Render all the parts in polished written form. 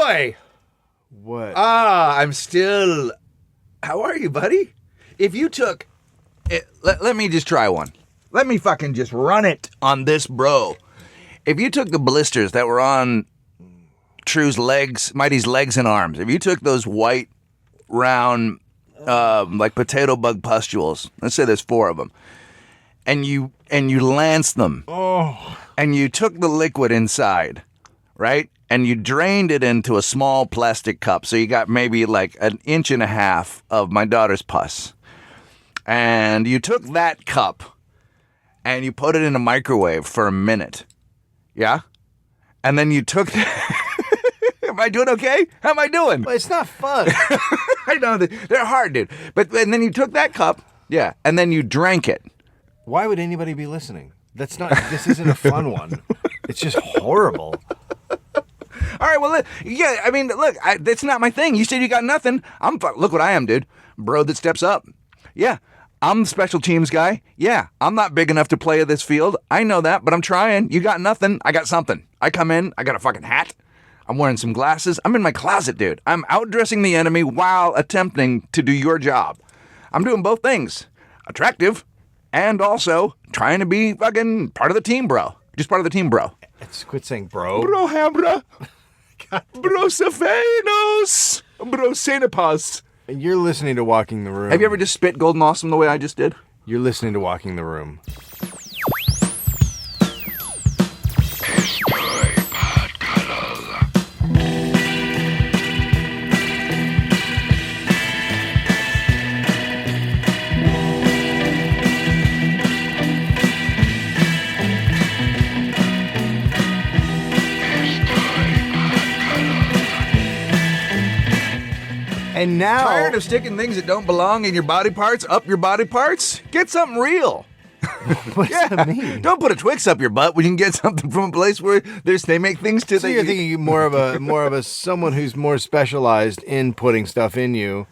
boy. What? I'm still... How are you, buddy? If you took... Let me just try one. Let me fucking just run it on this bro. If you took the blisters that were on True's legs, Mighty's legs and arms, if you took those white, round, like potato bug pustules, let's say there's 4 of them, and you lanced them, and you took the liquid inside, right? And you drained it into a small plastic cup, so you got maybe like 1.5 inches of my daughter's pus. And you took that cup and you put it in a microwave for a minute. Yeah? And then you took... Am I doing okay? How am I doing? Well, it's not fun. I know. They're hard, dude. And then you took that cup, yeah, and then you drank it. Why would anybody be listening? This isn't a fun one. It's just horrible. All right, well, yeah, I mean, look, that's not my thing. You said you got nothing. Look what I am, dude. Bro that steps up. Yeah. I'm the special teams guy. Yeah, I'm not big enough to play at this field. I know that, but I'm trying. You got nothing. I got something. I come in. I got a fucking hat. I'm wearing some glasses. I'm in my closet, dude. I'm outdressing the enemy while attempting to do your job. I'm doing both things. Attractive and also trying to be fucking part of the team, bro. Just part of the team, bro. Quit saying bro. Bro Hambra. Bro Sophanos. Bro Senepas. And you're listening to Walking the Room. Have you ever just spit Golden Awesome the way I just did? You're listening to Walking the Room. And now... Tired of sticking things that don't belong in your body parts up your body parts? Get something real. What does that mean? Don't put a Twix up your butt when you can get something from a place where they make things to... So you're thinking more of a someone who's more specialized in putting stuff in you.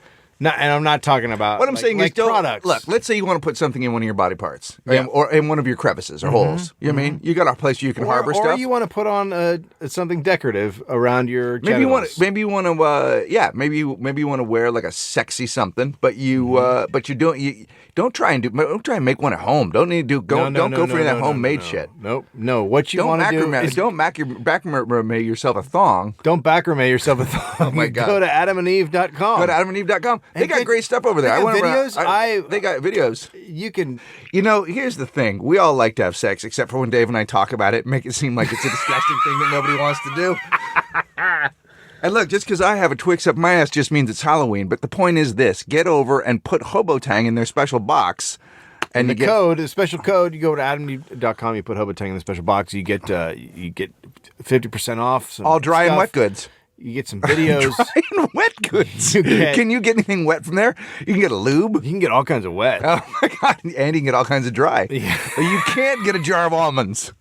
And I'm not talking about what I'm saying is products. Look, let's say you want to put something in one of your body parts, or in one of your crevices or holes. You know what I mean? You got a place you can harbor stuff. Or you want to put on something decorative around your genitals. Maybe you want to wear like a sexy something, but you don't try and make one at home. Don't go for that homemade shit. Nope. No. What you want to do is don't macrame yourself a thong. Don't macrame yourself a thong. Oh my God. Go to adamandeve.com. Go to adamandeve.com. They got great stuff over there. They got videos. They got videos. You can. Here's the thing. We all like to have sex, except for when Dave and I talk about it, make it seem like it's a disgusting thing that nobody wants to do. And look, just because I have a Twix up my ass just means it's Halloween. But the point is this. Get over and put Hobotang in their special box. And the special code, you go to adamandeve.com, you put Hobotang in the special box, you get 50% off. All dry and wet goods. You get some videos. Dry and wet goods. Can you get anything wet from there? You can get a lube. You can get all kinds of wet. Oh my God. And you can get all kinds of dry. Yeah. You can't get a jar of almonds.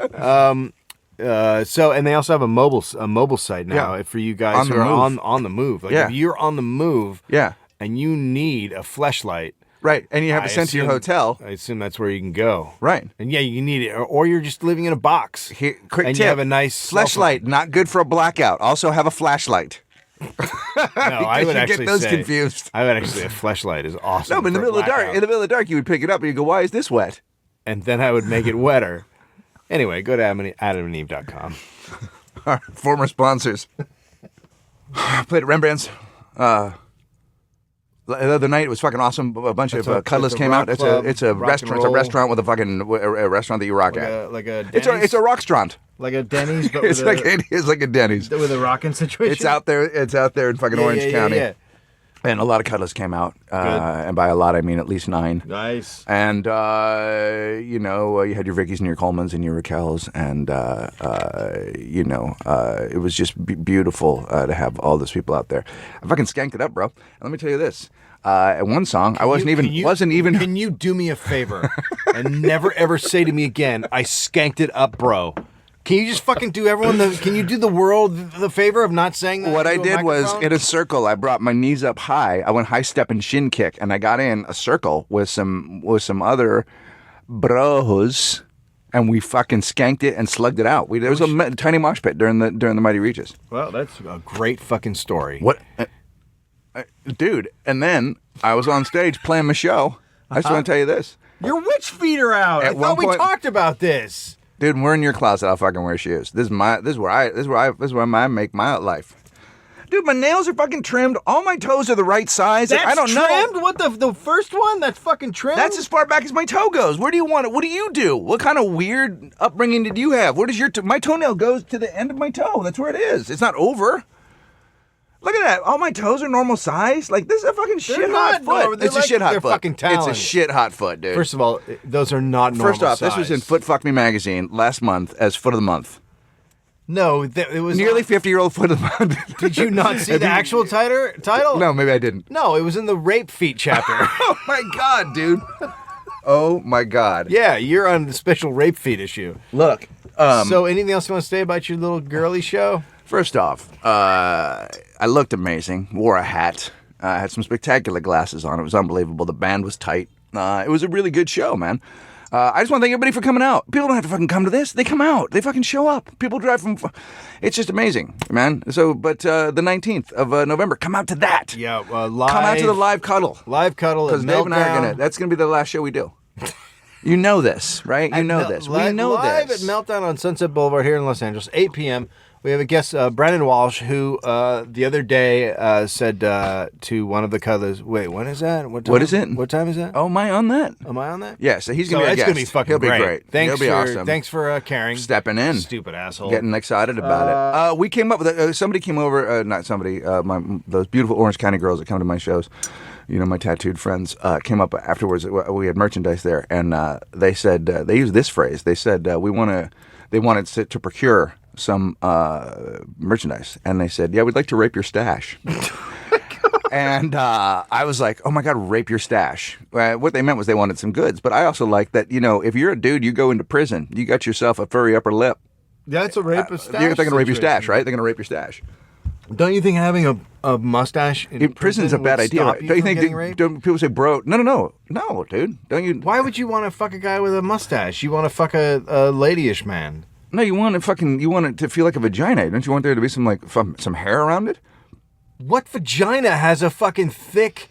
And they also have a mobile site now for you guys who are on the move. Like if you're on the move and you need a fleshlight. Right, and you have to send to your hotel. I assume that's where you can go. Right. And you need it. Or you're just living in a box. Quick and tip. You have a nice... Fleshlight, not good for a blackout. Also have a flashlight. No, I would actually get those say... confused. I would actually say a fleshlight is awesome. No, but in the middle of the dark, you would pick it up and you go, why is this wet? And then I would make it wetter. Anyway, go to adamandeve.com. Our former sponsors. Played at Rembrandt's. The other night it was fucking awesome. A bunch of cuddlers came out. It's a restaurant. It's a restaurant with a restaurant that you rock at. Like a it's a rockstrand. Like a Denny's, but it's like a Denny's with a rocking situation. It's out there in fucking Orange County. Yeah. And a lot of cuddlers came out, and by a lot I mean at least 9. Nice. And you had your Vickies and your Colemans and your Raquels, and it was just beautiful to have all those people out there. I fucking skanked it up, bro. And let me tell you this: one song wasn't even. Can you do me a favor and never ever say to me again, "I skanked it up, bro"? Can you just fucking do can you do the world the favor of not saying that? What I did was, in a circle, I brought my knees up high. I went high step and shin kick, and I got in a circle with some other bros, and we fucking skanked it and slugged it out. There was a tiny mosh pit during the Mighty Regis. Well, that's a great fucking story. What, dude? And then I was on stage playing my show. I just want to tell you this: your witch feet are out. I thought we talked about this, dude. When we're in your closet, I'll fucking wear shoes. This is where I make my life. Dude, my nails are fucking trimmed. All my toes are the right size. That's I don't trimmed? know. What the first one? That's fucking trimmed? That's as far back as my toe goes. Where do you want it? What do you do? What kind of weird upbringing did you have? Where does your my toenail goes to the end of my toe? That's where it is. It's not over. Look at that. All my toes are normal size. Like, this is a fucking shit hot foot. It's a shit hot foot. Fucking talons. It's a shit hot foot, dude. First of all, those are not normal First off, size. this was in Foot Fuck Me magazine last month as Foot of the Month. No, it was nearly 50-year-old Foot of the Month. Did you not see the actual title? No, maybe I didn't. No, it was in the rape feet chapter. Oh my god, dude. Oh my god. Yeah, you're on the special rape feet issue. Look. So anything else you want to say about your little girly show? First off, I looked amazing. Wore a hat. I had some spectacular glasses on. It was unbelievable. The band was tight. It was a really good show, man. I just want to thank everybody for coming out. People don't have to fucking come to this. They come out. They fucking show up. People drive from... It's just amazing, man. So, but the 19th of November, come out to that. Yeah, live... Come out to the live cuddle. Live cuddle because Dave and I are going to... That's going to be the last show we do. You know this, right? You know this. We know live this. Live at Meltdown on Sunset Boulevard here in Los Angeles, 8 p.m., we have a guest, Brandon Walsh, who the other day said to one of the cuddlers, "Wait, when is that? What is it? What time is that? Oh, am I on that? Am I on that? Yeah, so he's going to be a guest. It's going to be fucking He'll be great. Thanks He'll be awesome. Thanks for caring. Stepping in. Stupid asshole. Getting excited about it. We came up with somebody came over, not somebody, those beautiful Orange County girls that come to my shows, you know, my tattooed friends, came up afterwards. We had merchandise there, and they said, they used this phrase. They said, they wanted to procure some merchandise, and they said, yeah, we'd like to rape your stash. And I was like, oh my god, rape your stash. What they meant was they wanted some goods, but I also like that, you know, if you're a dude, you go into prison, you got yourself a furry upper lip. That's a rape of stash. They're going to rape your stash, right? They're going to rape your stash. Don't you think having a mustache in prison is a bad idea? Right? Don't you think? Don't people say, bro? No, dude. Don't you? Why would you want to fuck a guy with a mustache? You want to fuck a ladyish man. No, you want it to feel like a vagina. Don't you want there to be some hair around it? What vagina has a fucking thick,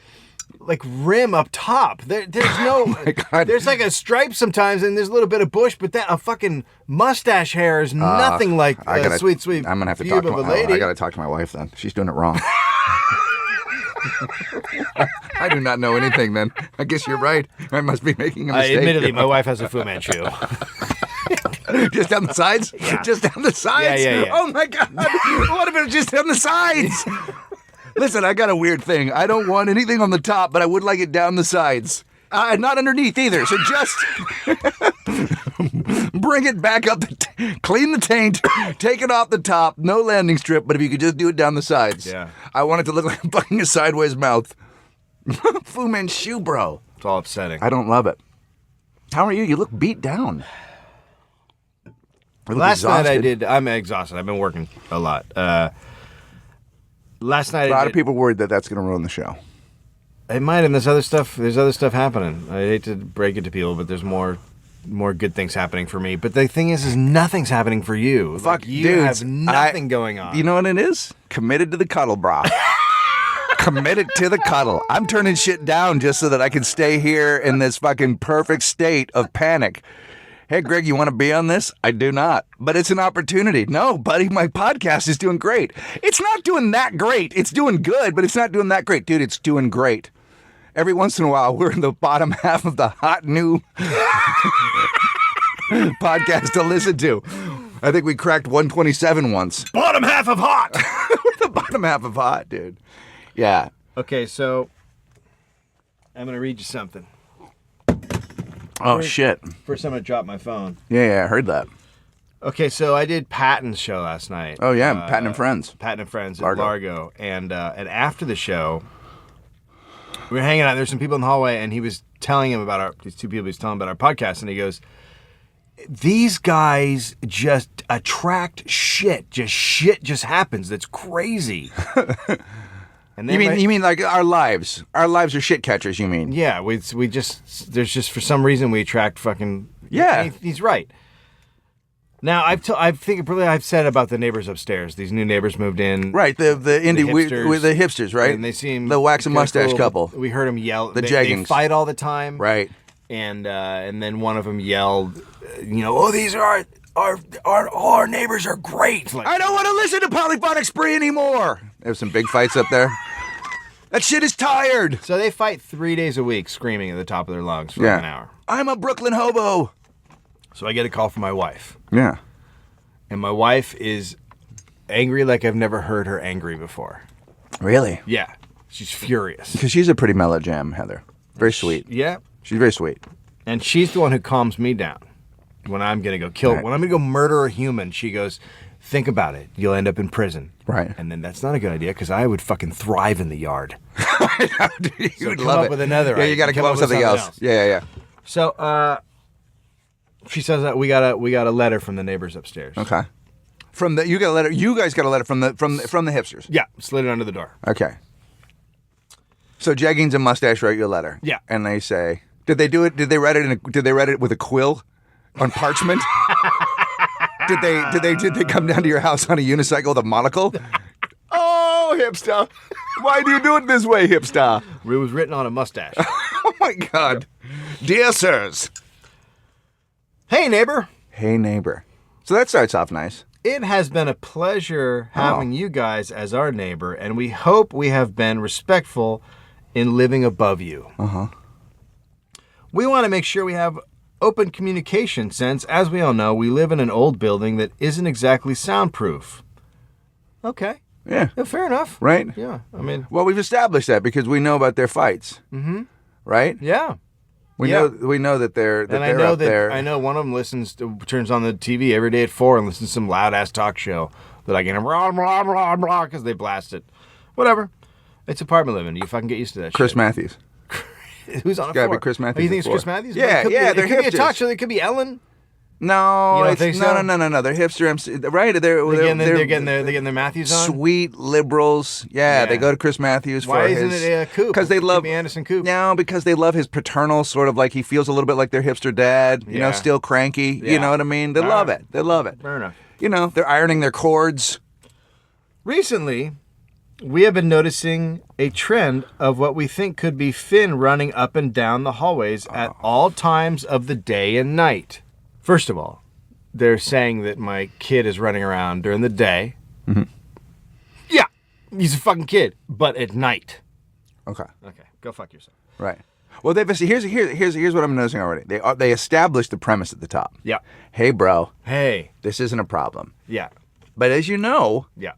like, rim up top? There's no. Oh my God. There's like a stripe sometimes, and there's a little bit of bush, but a fucking mustache hair is nothing like a sweet. I'm gonna have to talk to I gotta talk to my wife then. She's doing it wrong. I do not know anything. Then I guess you're right. I must be making a mistake. Admittedly, my wife has a Fu Manchu. Just down the sides? Yeah. Just down the sides? Yeah. Oh my God. What if it was just down the sides? Listen, I got a weird thing. I don't want anything on the top, but I would like it down the sides. Not underneath either. So just bring it back up. Clean the taint. Take it off the top. No landing strip, but if you could just do it down the sides. Yeah. I want it to look like fucking a sideways mouth. Fu Manchu, bro. It's all upsetting. I don't love it. How are you? You look beat down. Last night I'm exhausted. I've been working a lot. Last night a lot of people worried that that's going to ruin the show. It might, and there's other stuff happening. I hate to break it to people, but there's more good things happening for me. But the thing is nothing's happening for you. Fuck, you dudes, have nothing going on. You know what it is? Committed to the cuddle, brah. Committed to the cuddle. I'm turning shit down just so that I can stay here in this fucking perfect state of panic. Hey, Greg, you want to be on this? I do not. But it's an opportunity. No, buddy, my podcast is doing great. It's not doing that great. It's doing good, but it's not doing that great. Dude, it's doing great. Every once in a while, we're in the bottom half of the hot new podcast to listen to. I think we cracked 127 once. Bottom half of hot! We're the bottom half of hot, dude. Yeah. Okay, so I'm going to read you something. Oh, shit. First time I dropped my phone. Yeah, I heard that. Okay, so I did Patton's show last night. Oh, yeah, Patton and Friends. Patton and Friends at Largo. And after the show, we were hanging out. There's some people in the hallway, and he was telling him about these two people he was telling about our podcast, and he goes, these guys just attract shit. Shit just happens. That's crazy. And you mean like our lives? Our lives are shit catchers. You mean? Yeah, we just there's just for some reason we attract fucking. Yeah, he's right. Now I've said about the neighbors upstairs. These new neighbors moved in. Right, the indie hipsters. with the hipsters, right? And they seem the wax and kinda mustache cool. couple. We heard them yell. The they Jeggings. fight all the time. Right. And then one of them yelled, oh, these are our neighbors are great. Like, I don't want to listen to Polyphonic Spree anymore. There's some big fights up there. That shit is tired. so they fight 3 days a week, screaming at the top of their lungs for Yeah. an hour. I'm a Brooklyn hobo. So I get a call from my wife, Yeah. and my wife is angry like I've never heard her angry before. Really? Yeah, she's furious. Because she's a pretty mellow jam, Heather. Very sweet. Yeah, She's very sweet. and she's the one who calms me down when I'm gonna go kill. Right. When I'm gonna go murder a human, she goes, "Think about it. You'll end up in prison." Right. And then that's not a good idea because I would fucking thrive in the yard. You So would come love up it. with another Yeah, idea. you got to Come come up up with with something else. something Yeah. So she says that we got a letter from the neighbors upstairs. Okay. From the you got a letter. You guys got a letter from the hipsters. Yeah, slid it under the door. Okay. So Jeggings and Mustache wrote you a letter. Yeah. And they say, did they do it? Did they write it? Did they write it with a quill, on parchment? Did they come down to your house on a unicycle with a monocle? Oh, hipster! Why do you do it this way, hipster? It was written on a mustache. Oh my God, dear sirs. Hey, neighbor. Hey, neighbor. So that starts off nice. It has been a pleasure having you guys as our neighbor, and we hope we have been respectful in living above you. Uh-huh. We want to make sure we have open communication since, as we all know, we live in an old building that isn't exactly soundproof. Okay. Yeah. Yeah, fair enough. Right? Yeah. I mean, Well, we've established that because we know about their fights. Mm-hmm. Right? yeah. We Yeah. know that they're And I they're know up that there. I know one of them turns on the TV every day at 4 and listens to some loud ass talk show that I can blah blah blah blah because they blast it. Whatever. It's apartment living. You fucking get used to that Chris shit. Matthews. Who's on a gotta be floor? Chris Oh, Matthews you think on it's floor. Chris Matthews? Yeah, It could yeah, be, they're it could be a talk hipsters. show. It could be Ellen. No, You don't it's think so? no. They're hipster MC, right? They're They're getting their Matthews on. sweet liberals. Yeah, they Yeah. go to Chris Matthews Why for isn't his it Coop? because they love Give me Anderson Coop. No, because they love his paternal sort of like he feels a little bit like their hipster dad. You know, Yeah. still cranky. Yeah. You know what I mean? They All love right. it. They love it. Fair enough. You know, they're ironing their cords. Recently, we have been noticing a trend of what we think could be Finn running up and down the hallways at all times of the day and night. First of all, they're saying that my kid is running around during the day. Mm-hmm. Yeah, he's a fucking kid, but at night. Okay. Okay, go fuck yourself. Right. Well, here's what I'm noticing already. They established the premise at the top. Yeah. Hey, bro, Hey. this isn't a problem. Yeah. But as you know, Yeah.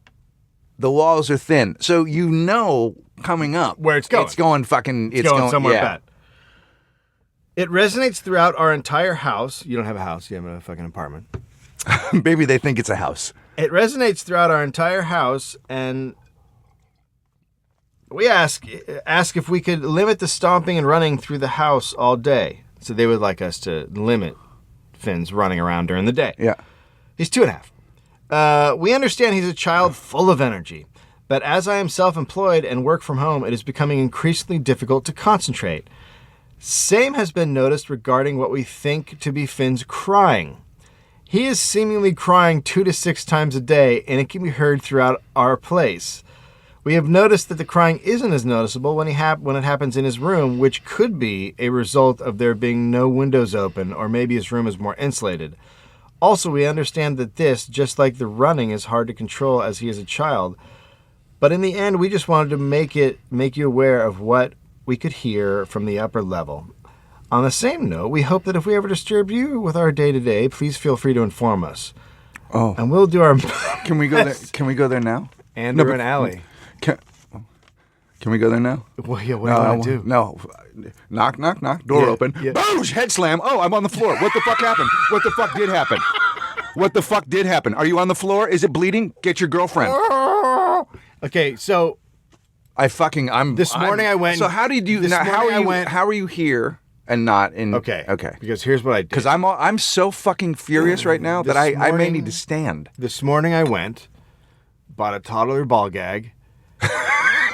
the walls are thin, so you know coming up Where it's going. It's going fucking. It's going somewhere yeah. bad. It resonates throughout our entire house. You don't have a house. You have a fucking apartment. Maybe they think it's a house. It resonates throughout our entire house, and we ask if we could limit the stomping and running through the house all day. So they would like us to limit Finn's running around during the day. Yeah. He's 2.5. We understand he's a child full of energy, but as I am self-employed and work from home, it is becoming increasingly difficult to concentrate. Same has been noticed regarding what we think to be Finn's crying. He is seemingly crying 2 to 6 times a day, and it can be heard throughout our place. We have noticed that the crying isn't as noticeable when it happens in his room, which could be a result of there being no windows open, or maybe his room is more insulated. Also, we understand that this, just like the running, is hard to control as he is a child. But in the end, we just wanted to make you aware of what we could hear from the upper level. On the same note, we hope that if we ever disturb you with our day-to-day, please feel free to inform us. Oh. And we'll do our Can we go there? Can we go there now? Andrew No, and Allie. Can we go there now? Well, yeah, what do you want to do? No. Knock, knock, knock. Door Yeah, open. yeah. Boosh! Head slam. Oh, I'm on the floor. What the fuck happened? What the fuck did happen? What the fuck did happen? Are you on the floor? Is it bleeding? Get your girlfriend. Okay, so This morning I went- So how did you? this Now, how morning I are you? went- How are you here and not in? okay, Okay. because here's what I did. Because I'm so fucking furious right now that I may morning- need to stand. This morning I went, bought a toddler ball gag,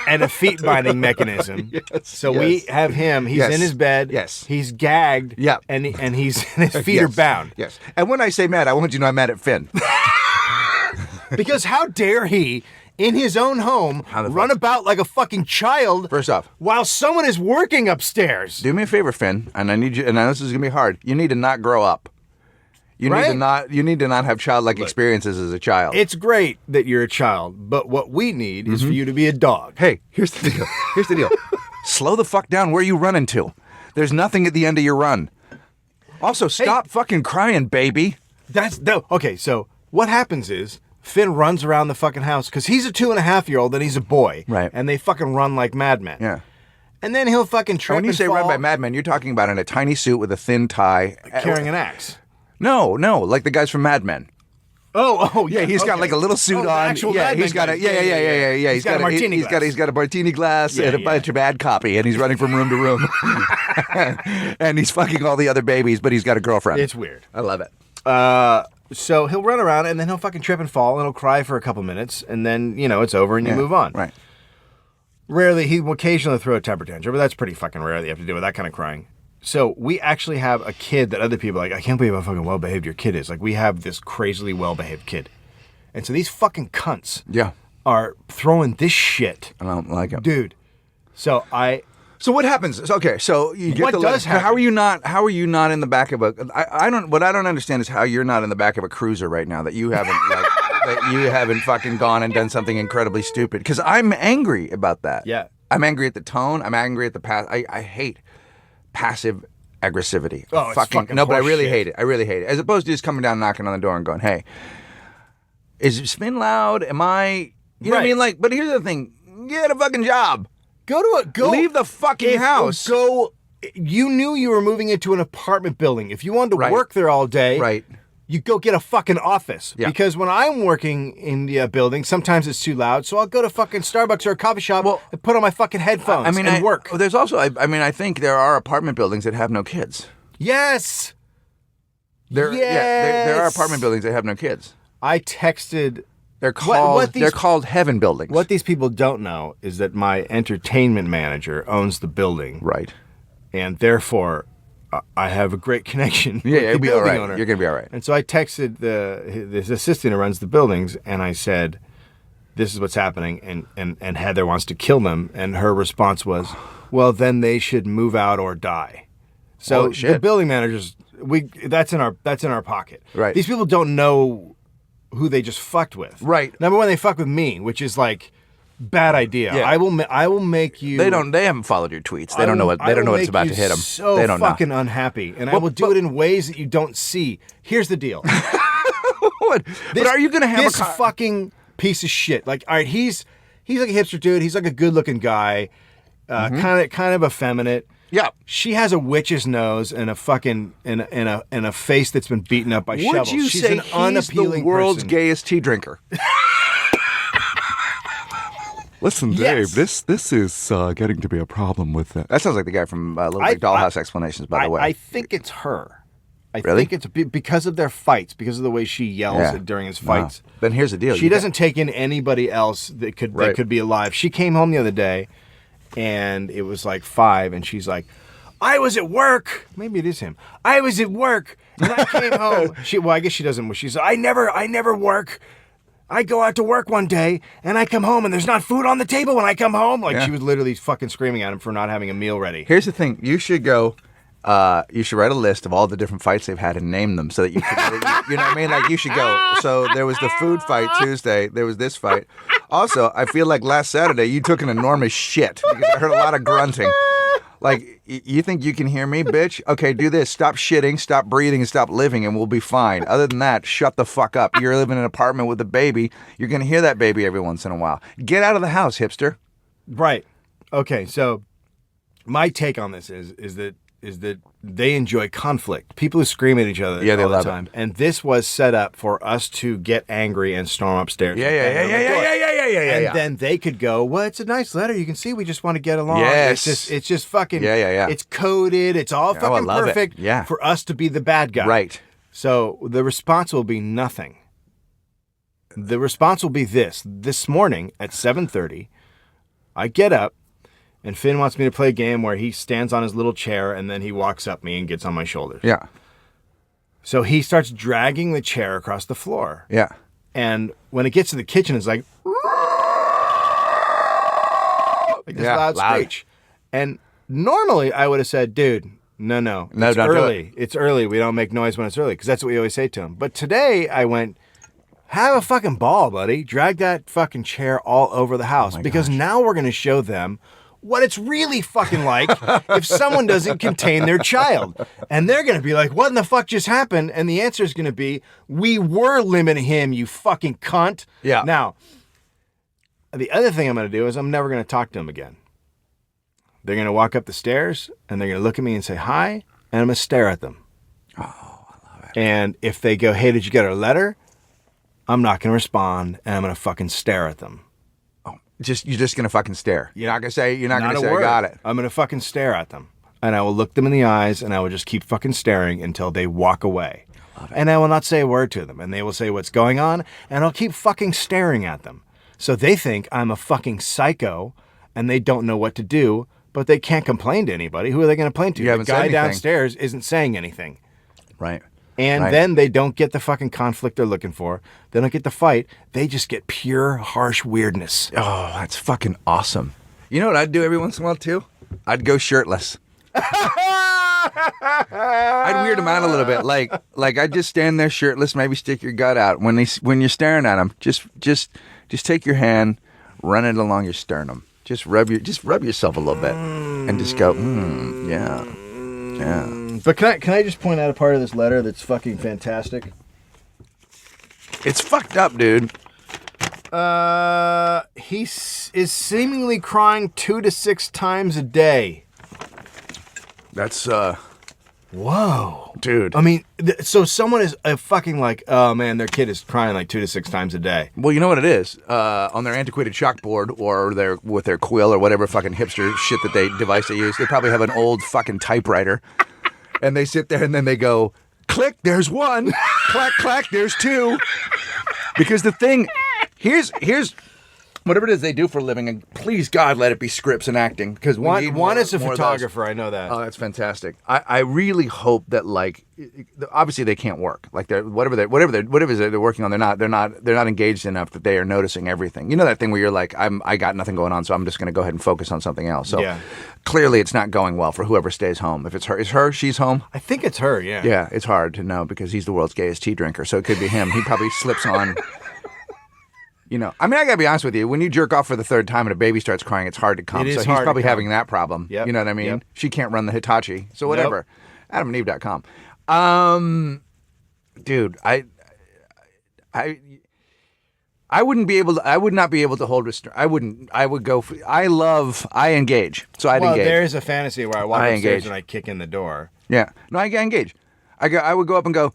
and a feet binding mechanism. So we have him. He's in his bed. Yes. He's gagged. Yep. And his feet are bound. Yes. And when I say mad, I want you to know I'm mad at Finn. Because how dare he, in his own home, run about like a fucking child? First off, while someone is working upstairs. do me a favor, Finn, and I need you. And I know this is gonna be hard. You need to not grow up. You need to not. You need to not have childlike experiences as a child. It's great that you're a child, but what we need is for you to be a dog. Hey, here's the deal. Here's the deal. Slow the fuck down. Where are you running to? There's nothing at the end of your run. Also, stop fucking crying, baby. Okay, so what happens is Finn runs around the fucking house because he's a 2.5-year-old and he's a boy. Right. And they fucking run like madmen. Yeah. And then he'll fucking trip When you and say fall, run by madmen, you're talking about in a tiny suit with a thin tie. carrying an axe. No, like the guys from Mad Men. Oh, Yeah, he's got like a little suit the on. actual Yeah, Mad he's Men got a guys. yeah. He's got a martini glass. He's got a martini glass and a bunch of ad copy, and he's running from room to room. And he's fucking all the other babies, but he's got a girlfriend. It's weird. I love it. So he'll run around and then he'll fucking trip and fall and he'll cry for a couple minutes and then, it's over and you move on. Right. Rarely, he will occasionally throw a temper tantrum, but that's pretty fucking rare that you have to deal with that kind of crying. So we actually have a kid that other people are like, I can't believe how fucking well-behaved your kid is. Like, we have this crazily well-behaved kid. And so these fucking cunts are throwing this shit. I don't like it. Dude. So what happens? Okay, so you get What the does happen? How are you not in the back of a? What I don't understand is how you're not in the back of a cruiser right now. That you haven't that you haven't fucking gone and done something incredibly stupid. Because I'm angry about that. Yeah. I'm angry at the tone. I'm angry at the past. I hate passive aggressivity. Oh, it's fucking no, but I really horseshit. hate it. I really hate it. As opposed to just coming down, knocking on the door, and going, "Hey, is Finn loud? Am I? You know what I Right. mean? Like, but here's the thing: get a fucking job. go Leave the fucking house. You knew you were moving into an apartment building. If you wanted to Right. work there all day, Right. you go get a fucking office. Yeah. Because when I'm working in the building, sometimes it's too loud, so I'll go to fucking Starbucks or a coffee shop and put on my fucking headphones and work. There's also, I think there are apartment buildings that have no kids. Yes. There are apartment buildings that have no kids. I texted. They're called heaven buildings. What these people don't know is that my entertainment manager owns the building. Right. And therefore, I have a great connection. Yeah, with you'll the be all building right. owner. You're gonna be all right. And so I texted this assistant who runs the buildings, and I said, "This is what's happening," and Heather wants to kill them. And her response was, "Well, then they should move out or die." So Holy shit. the building managers, that's in our pocket. Right. These people don't know who they just fucked with. Right. Number one, they fuck with me, which is like bad idea. Yeah. I will make you. They haven't followed your tweets. They don't know what's about to hit them. So they don't fucking unhappy, and I will do it in ways that you don't see. Here's the deal. What? But are you going to have this fucking piece of shit? Like, all right, he's like a hipster dude. He's like a good-looking guy, kind of effeminate. Yeah. She has a witch's nose and a fucking and a face that's been beaten up by shovels. Would you She's say an he's unappealing the world's person. gayest tea drinker? Listen, Yes. Dave, this is getting to be a problem with that. That sounds like the guy from Little Big Dollhouse Explanations, by the way. I think it's her. I Really? think it's because of their fights, because of the way she yells during his fights. Wow. Then here's the deal. She doesn't take in anybody else that could be alive. She came home the other day, and it was like 5, and she's like, "I was at work." Maybe it is him. "I was at work, and I came home." I guess she doesn't. She's like, I never work. I go out to work one day, and I come home, and there's not food on the table when I come home. Like, she was literally fucking screaming at him for not having a meal ready. Here's the thing. You should go. You should write a list of all the different fights they've had and name them so that you can, you know what I mean? Like, you should go. So there was the food fight Tuesday. There was this fight. Also, I feel like last Saturday you took an enormous shit because I heard a lot of grunting. Like, you think you can hear me, bitch? Okay, do this. Stop shitting, stop breathing, and stop living, and we'll be fine. Other than that, shut the fuck up. You're living in an apartment with a baby. You're going to hear that baby every once in a while. Get out of the house, hipster. Right. Okay, so my take on this is that they enjoy conflict. People who scream at each other Yeah, they all the love it. time. And this was set up for us to get angry and storm upstairs. Yeah. And then they could go, "Well, it's a nice letter. You can see we just want to get along." Yes. It's just fucking Yeah. It's coded. It's all I fucking love it. perfect Yeah. for us to be the bad guy. Right. So the response will be nothing. The response will be this. This morning at 7:30, I get up, and Finn wants me to play a game where he stands on his little chair, and then he walks up me and gets on my shoulders. Yeah. So he starts dragging the chair across the floor. Yeah. And when it gets to the kitchen, it's like this loud screech. And normally I would have said, dude, no, it's don't do early. It's early. We don't make noise when it's early, because that's what we always say to him. But today I went, have a fucking ball, buddy. Drag that fucking chair all over the house, because now we're going to show them what it's really fucking like if someone doesn't contain their child. And they're going to be like, what in the fuck just happened? And the answer is going to be, we were limiting him, you fucking cunt. Yeah. Now, the other thing I'm going to do is I'm never going to talk to him again. They're going to walk up the stairs, and they're going to look at me and say hi, and I'm going to stare at them. Oh, I love it. And if they go, hey, did you get our letter? I'm not going to respond, and I'm going to fucking stare at them. You're just gonna fucking stare. You're not gonna say. You're not gonna a say. word. I got it. I'm going to fucking stare at them. And I will look them in the eyes, and I will just keep fucking staring until they walk away. And I will not say a word to them. And they will say what's going on, and I'll keep fucking staring at them. So they think I'm a fucking psycho, and they don't know what to do, but they can't complain to anybody. Who are they going to complain to? You haven't The said guy anything. downstairs isn't saying anything. Right. And Right. then they don't get the fucking conflict they're looking for. They don't get the fight. They just get pure, harsh weirdness. Oh, that's fucking awesome. You know what I'd do every once in a while too? I'd go shirtless. I'd weird them out a little bit. Like I'd just stand there shirtless, maybe stick your gut out. When you're staring at them, just take your hand, run it along your sternum. Just rub yourself a little bit, and just go, yeah. But can I just point out a part of this letter that's fucking fantastic? It's fucked up, dude. He is seemingly crying 2 to 6 times a day. That's Whoa. dude. I mean, so someone is fucking like, oh man, their kid is crying like 2 to 6 times a day. Well, you know what it is? On their antiquated chalkboard or with their quill or whatever fucking hipster shit device they use, they probably have an old fucking typewriter. And they sit there and then they go, click, there's 1. Clack, clack, there's 2. Because the thing, here's whatever it is they do for a living, and please God, let it be scripts and acting. Because One is a more of those. photographer, I know that. Oh, that's fantastic. I really hope that, like, obviously they can't work. Like whatever they're working on, they're not engaged enough that they are noticing everything. You know that thing where you're like, I got nothing going on, so I'm just going to go ahead and focus on something else. So Yeah. clearly it's not going well for whoever stays home. If it's her, she's home. I think it's her, yeah. Yeah, it's hard to know because he's the world's gayest tea drinker. So it could be him. He probably slips on. You know, I mean, I gotta be honest with you. When you jerk off for the 3rd time and a baby starts crying, it's hard to come. It is so he's hard to probably come. having that problem. Yep. You know what I mean? Yep. She can't run the Hitachi. So whatever. AdamandEve.com. Dude, I wouldn't be able to. I would not be able to hold restraint. I wouldn't. I would go. I engage. So I'd engage. There is a fantasy where I walk I upstairs engage. and I kick in the door. Yeah. No, I engage. I would go up and go.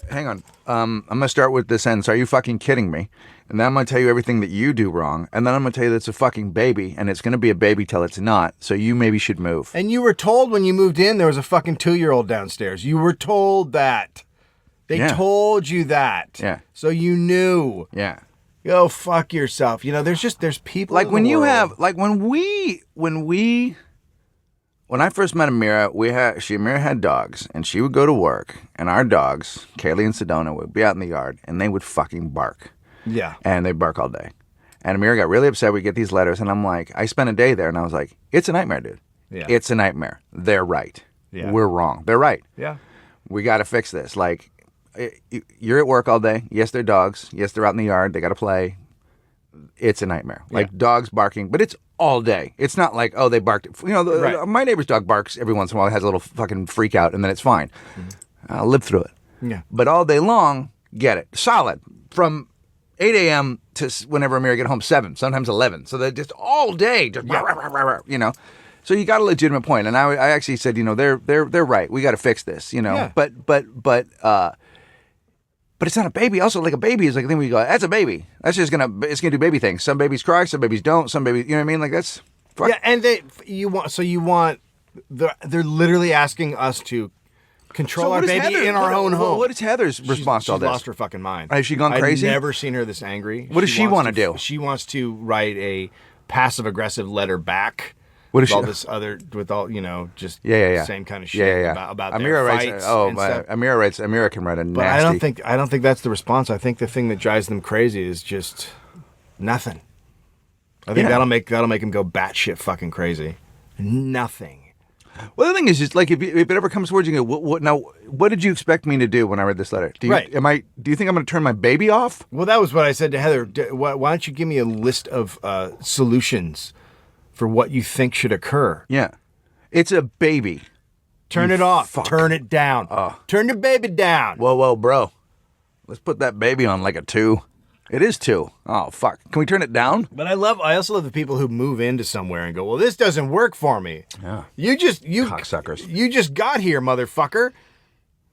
Hang on. I'm gonna start with this sentence. Are you fucking kidding me? And then I'm gonna tell you everything that you do wrong. And then I'm gonna tell you that it's a fucking baby, and it's gonna be a baby till it's not. So you maybe should move. And you were told when you moved in there was a fucking 2-year-old downstairs. You were told that. They Yeah. told you that. Yeah. So you knew. Yeah. Go fuck yourself. You know, there's people Like in when the you world. have, like when I first met Amira, Amira had dogs, and she would go to work, and our dogs, Kaylee and Sedona, would be out in the yard, and they would fucking bark. Yeah. And they'd bark all day. And Amira got really upset. We get these letters, and I'm like, I spent a day there, and I was like, it's a nightmare, dude. Yeah. It's a nightmare. They're right. Yeah. We're wrong. They're right. Yeah. We got to fix this. Like, you're at work all day. Yes, they're dogs. Yes, they're out in the yard. They got to play. It's a nightmare. Like dogs barking, but it's all day. It's not like, oh, they barked. You know, Right. my neighbor's dog barks every once in a while. It has a little fucking freak out, and then it's fine. I'll live through it. Yeah. But all day long, get it. Solid. From 8 a.m. to whenever Amira get home, 7, sometimes 11. So they're just all day, just you know. So you got a legitimate point, and I actually said, you know, they're right. We got to fix this, you know. Yeah. But it's not a baby. Also, like a baby is like a thing where you go, that's a baby. That's just gonna do baby things. Some babies cry, some babies don't. Some babies, you know what I mean? Like that's fuck. Yeah, and they're literally asking us to control So our what is baby Heather- in our own home. What is Heather's response to all She's this? lost her fucking mind. Has she gone crazy? I've never seen her this angry. What does she wants wanna do? She wants to write a passive aggressive letter back. What is with all she- this other, with all, just Yeah. same kind of shit about Amira their writes. fights Oh, and stuff. Amira can write a But nasty. I don't think that's the response. I think the thing that drives them crazy is just nothing. I think Yeah. that'll make them go batshit fucking crazy. Nothing. Well, the thing is, just like if it ever comes towards you, what did you expect me to do when I read this letter? Do you, Right. Do you think I'm going to turn my baby off? Well, that was what I said to Heather. Why don't you give me a list of solutions for what you think should occur? Yeah, it's a baby. Turn it off. fuck. Turn it down. Turn the baby down. Whoa, bro. Let's put that baby on like a 2. It is 2. Oh, fuck. Can we turn it down? But I also love the people who move into somewhere and go, well, this doesn't work for me. Yeah. You Cocksuckers. You just got here, motherfucker.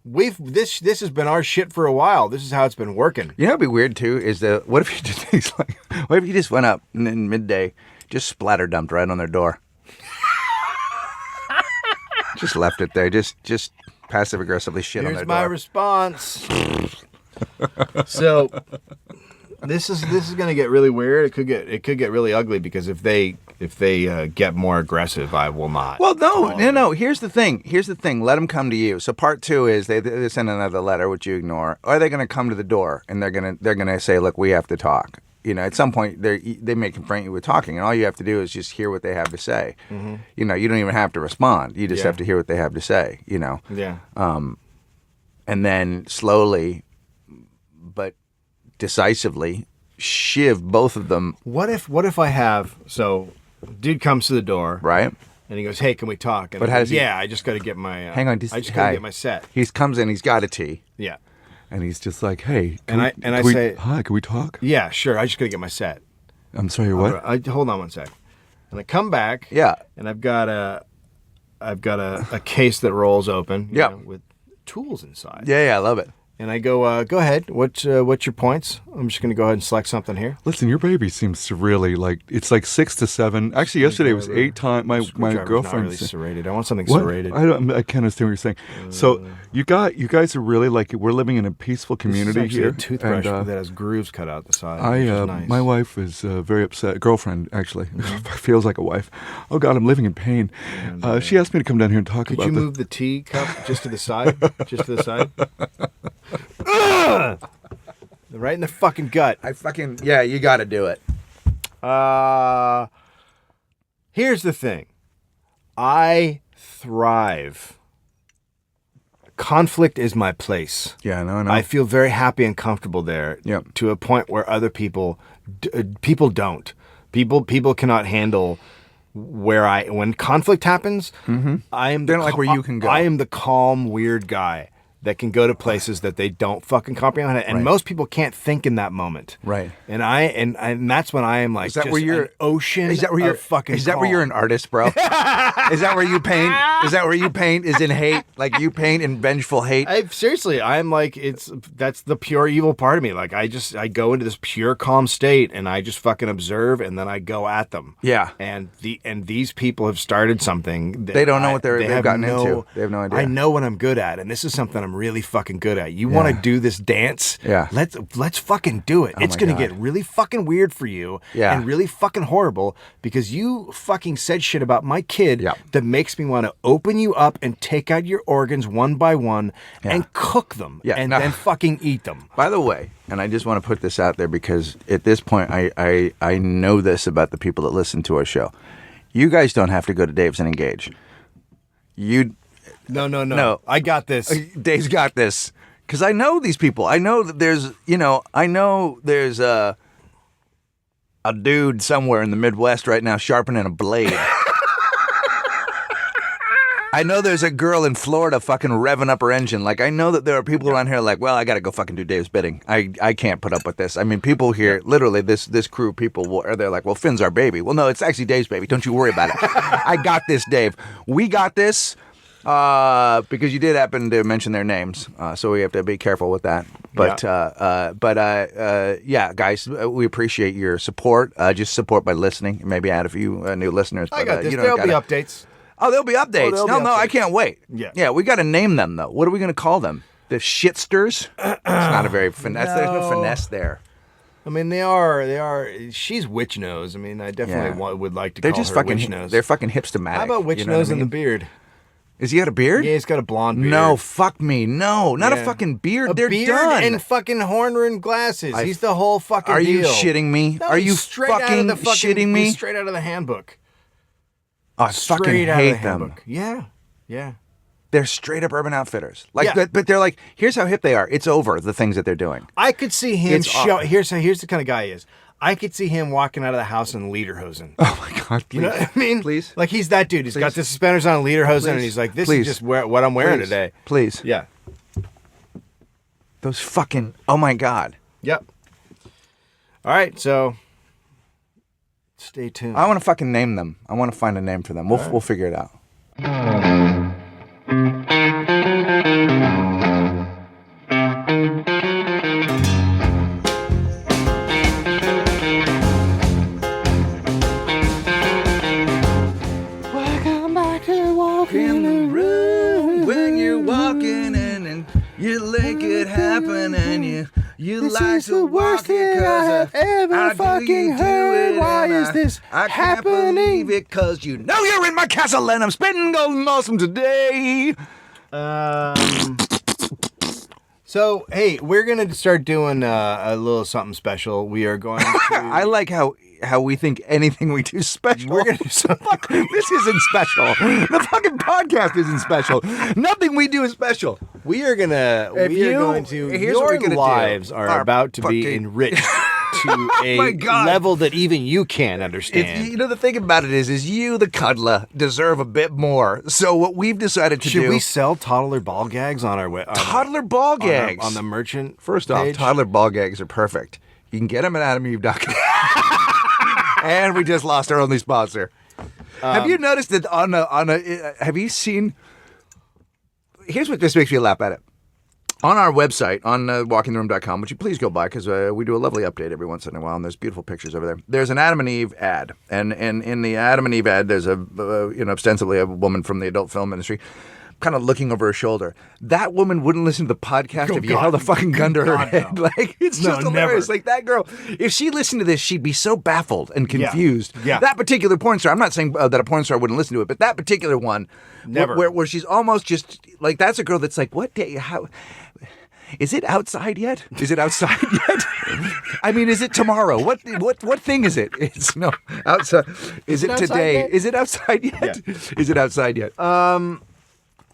This has been our shit for a while. This is how it's been working. You know what'd be weird too is that what if you did things like what if you just went up and in midday just splatter dumped right on their door, just left it there, just passive aggressively shit on Here's their my door. response. So this is going to get really weird. It could get really ugly because if they get more aggressive, I will not. Well, no. Here's the thing. Let them come to you. So part 2 is they send another letter, which you ignore, or they're going to come to the door and they're gonna say, look, we have to talk. At some point they may confront you with talking, and all you have to do is just hear what they have to say. Mm-hmm. You don't even have to respond. You just Yeah. have to hear what they have to say. Yeah. And then slowly, but decisively, shiv both of them. What if I have dude comes to the door, Right. and he goes, "Hey, can we talk?" And But I how go, does he- yeah, I just got to get my. Hang on, I just got to get my set. He comes in. He's got a tea. Yeah. And he's just like, hey, And I we, say- hi, can we talk? Yeah, sure. I just got to get my set. I'm sorry, what? Hold on one sec. And I come back. Yeah. And I've got a case that rolls open. you Yeah. know, with tools inside. Yeah, I love it. And I go, go ahead. What's your points? I'm just going to go ahead and select something here. Listen, your baby seems to really it's like 6 to 7. Actually, yesterday it was 8 times. My Screwdriver's girlfriend not really said- serrated. I want something What? serrated. I can't understand what you're saying. So you guys are really we're living in a peaceful community This is actually here. a toothbrush and, that has grooves cut out the side. which is nice. my wife is very upset. Girlfriend, actually, feels like a wife. Oh God, I'm living in pain. She asked me to come down here and talk Could about you the. move the tea cup just to the side? Just to the side? Right in the fucking gut. You got to do it. Here's the thing. I thrive. Conflict is my place. Yeah, no. I feel very happy and comfortable there. Yep. To a point where other people don't. People cannot handle when conflict happens. I am They don't like where you can go. I am the calm, weird guy that can go to places that they don't fucking comprehend, and Right. most people can't think in that moment. Right. And and that's when I am like, Is that just where you're an ocean? Is that where you're of fucking? Is that where you're calm. an artist, bro? Is that where you paint? Is that where you paint? Is in hate? Like you paint in vengeful hate? Seriously, I'm like, that's the pure evil part of me. Like I go into this pure calm state and I just fucking observe and then I go at them. Yeah. And these people have started something. That They don't know what they've have gotten into. They have no idea. I know what I'm good at, and this is something I'm really fucking good at. You want to do this dance? Yeah. Let's fucking do it. It's my gonna God. get really fucking weird for you. Yeah. And really fucking horrible because you fucking said shit about my kid Yeah. that makes me want to open you up and take out your organs one by one and cook them Yeah, and no. then fucking eat them. By the way, and I just want to put this out there because at this point I know this about the people that listen to our show. You guys don't have to go to Dave's and engage. No. I got this. Dave's got this. Because I know these people. I know that there's a dude somewhere in the Midwest right now sharpening a blade. I know there's a girl in Florida fucking revving up her engine. Like, I know that there are people around here like, well, I got to go fucking do Dave's bidding. I can't put up with this. I mean, people here, literally, this crew, they're like, well, Finn's our baby. Well, no, it's actually Dave's baby. Don't you worry about it. I got this, Dave. We got this. Because you did happen to mention their names, so we have to be careful with that. But yeah, guys, we appreciate your support. Just support by listening. Maybe add a few new listeners. I But, got this. you don't There'll be gotta- updates. Oh, there'll be updates. there'll be No, I updates. can't wait. Yeah. We got to name them though. What are we going to call them? The shitsters? It's not a very finesse. There's no finesse there. I mean, they are. She's witch nose. I mean, I definitely would like to They're call just her fucking. witch nose. They're fucking hipstomatic. How about witch you know nose what I and the mean? beard? Is he got a beard? Yeah, he's got a blonde beard. No, fuck me. No, not a Yeah. fucking beard. A They're beard done. and fucking horn-rimmed glasses. He's the whole fucking Are deal. you shitting me? No, Are he's you straight out of fucking the shitting me? He's straight out of the handbook. Oh, I fucking Straight out of hate the them. handbook. Yeah, yeah. They're straight up Urban Outfitters. Like, Yeah. but they're like, here's how hip they are. It's over the things that they're doing. I could see him It's show. awful. Here's the kind of guy he is. I could see him walking out of the house in lederhosen. Oh my god, please. You know what I mean? Please. Like he's that dude. He's got the suspenders on, lederhosen, and he's like, "This Please. is just what I'm wearing Please. today." Please. Yeah. Those fucking. Oh my god. Yep. All right, so stay tuned. I want to fucking name them. I want to find a name for them. We'll figure it out. Welcome back to Walking In the room when you're walking in and you make it happen and you This like is to the walk worst it thing I 'cause have ever how do fucking you do heard. it? Why And is this I can't happening? believe it 'cause you know you're in my castle and I'm spitting golden awesome today. So hey, we're gonna start doing a little something special. We are going to. I like how we think anything we do is special. We're gonna do something. This isn't special. The fucking podcast isn't special. Nothing we do is special. We are gonna. If We are you- going to. here's what we're Your gonna do. lives are Our about to be fucking- enriched to my a God. level that even you can't If, understand. you know, the thing about it is you, the cuddler, deserve a bit more. So what we've decided to Should do... we sell toddler ball gags on our Toddler ball gags. on the merchant? First off, page? toddler ball gags are perfect. You can get them at AdamandEve.com. And we just lost our only sponsor. Have you noticed that have you seen... Here's what this makes me laugh at it. On our website, on walkingtheroom.com, which you please go by because we do a lovely update every once in a while, and there's beautiful pictures over there. There's an Adam and Eve ad, and in the Adam and Eve ad, there's ostensibly a woman from the adult film industry, kind of looking over her shoulder. That woman wouldn't listen to the podcast if you held a fucking gun to her head. no. Like it's No, just hilarious. never. Like that girl, if she listened to this, she'd be so baffled and confused. Yeah. That particular porn star. I'm not saying that a porn star wouldn't listen to it, but that particular one, Never. where she's almost just like that's a girl that's like, what day? How? Is it outside yet? Is it outside yet? I mean, is it tomorrow? What thing is it? It's no outside. Is it outside today? yet? Is it outside yet? Is it outside yet?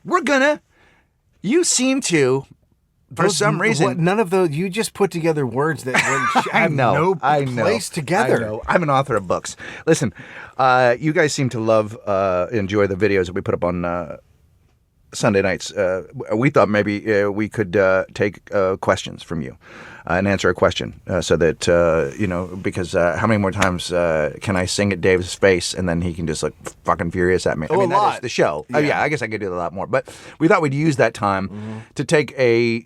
We're gonna. You seem to, for some reason. none of those. You just put together words that I have know. no I know. place together. I know. I'm an author of books. Listen, you guys seem to enjoy the videos that we put up on Sunday nights. We thought maybe we could take questions from you and answer a question so that, because how many more times can I sing at Dave's face and then he can just look fucking furious at me? I Oh, mean, a that is lot. the show. Yeah. Yeah, I guess I could do that a lot more. But we thought we'd use that time to take a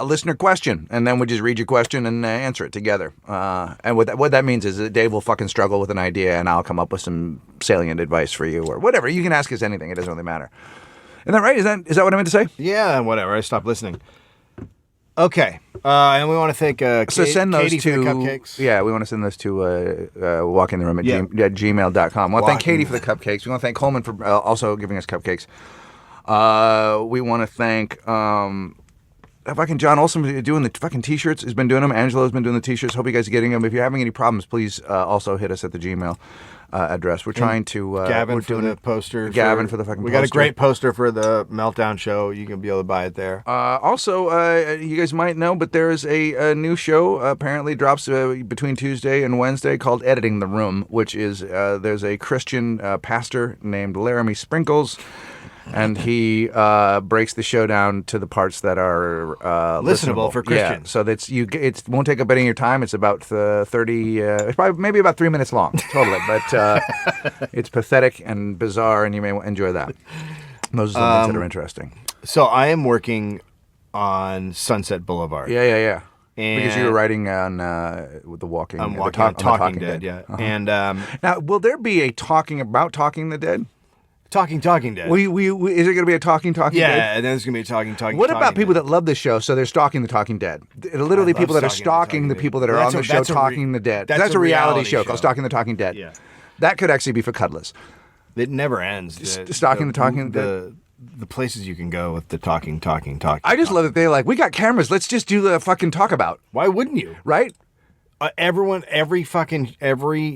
listener question and then we just read your question and answer it together. And what that means is that Dave will fucking struggle with an idea and I'll come up with some salient advice for you or whatever. You can ask us anything. It doesn't really matter. Isn't that right? Is that what I meant to say? Yeah, whatever. I stopped listening. Okay, and we want to thank So send those Katie to for the cupcakes. Yeah, we want to send those to walkingtheroom at Yeah. gmail.com. We want to thank Walking. Katie for the cupcakes. We want to thank Coleman for also giving us cupcakes. We want to thank fucking John Olson doing the fucking t-shirts. Has been doing them. Angela's been doing the t-shirts. Hope you guys are getting them. If you're having any problems, please also hit us at the Gmail address. We're trying to Gavin we're for doing the poster. Gavin for the fucking We got a poster. great poster for the Meltdown show. You can be able to buy it there. Also, you guys might know, but there is a new show apparently drops between Tuesday and Wednesday called Editing the Room, which is there's a Christian pastor named Laramie Sprinkles, and he breaks the show down to the parts that are Listenable for Yeah, Christians. so that's it won't take up any of your time. It's about 30, it's probably maybe about 3 minutes long totally, but it's pathetic and bizarre, and you may enjoy that. Those are some things that are interesting. So I am working on Sunset Boulevard. Yeah. Because you were And- writing on with the Walking. I'm the walking Talk- on on the Talking Dead, yeah. Uh-huh. And Now, will there be a Talking the Dead? Talking Dead. Is it going to be a Talking Dead? Yeah, and then there's going to be a Talking What about people Dead. that love this show? So they're stalking the Talking Dead. Literally, I love people that are Stalking stalking the the people that are Well, on the show talking the dead. That's a reality show called Stalking the Talking Dead. Yeah. That could actually be for cuddlers. It never ends. Stalking the Talking Dead. The places you can go with the talking. I just love that they're like, we got cameras. Let's just do the fucking talk about, Why wouldn't you? right? Every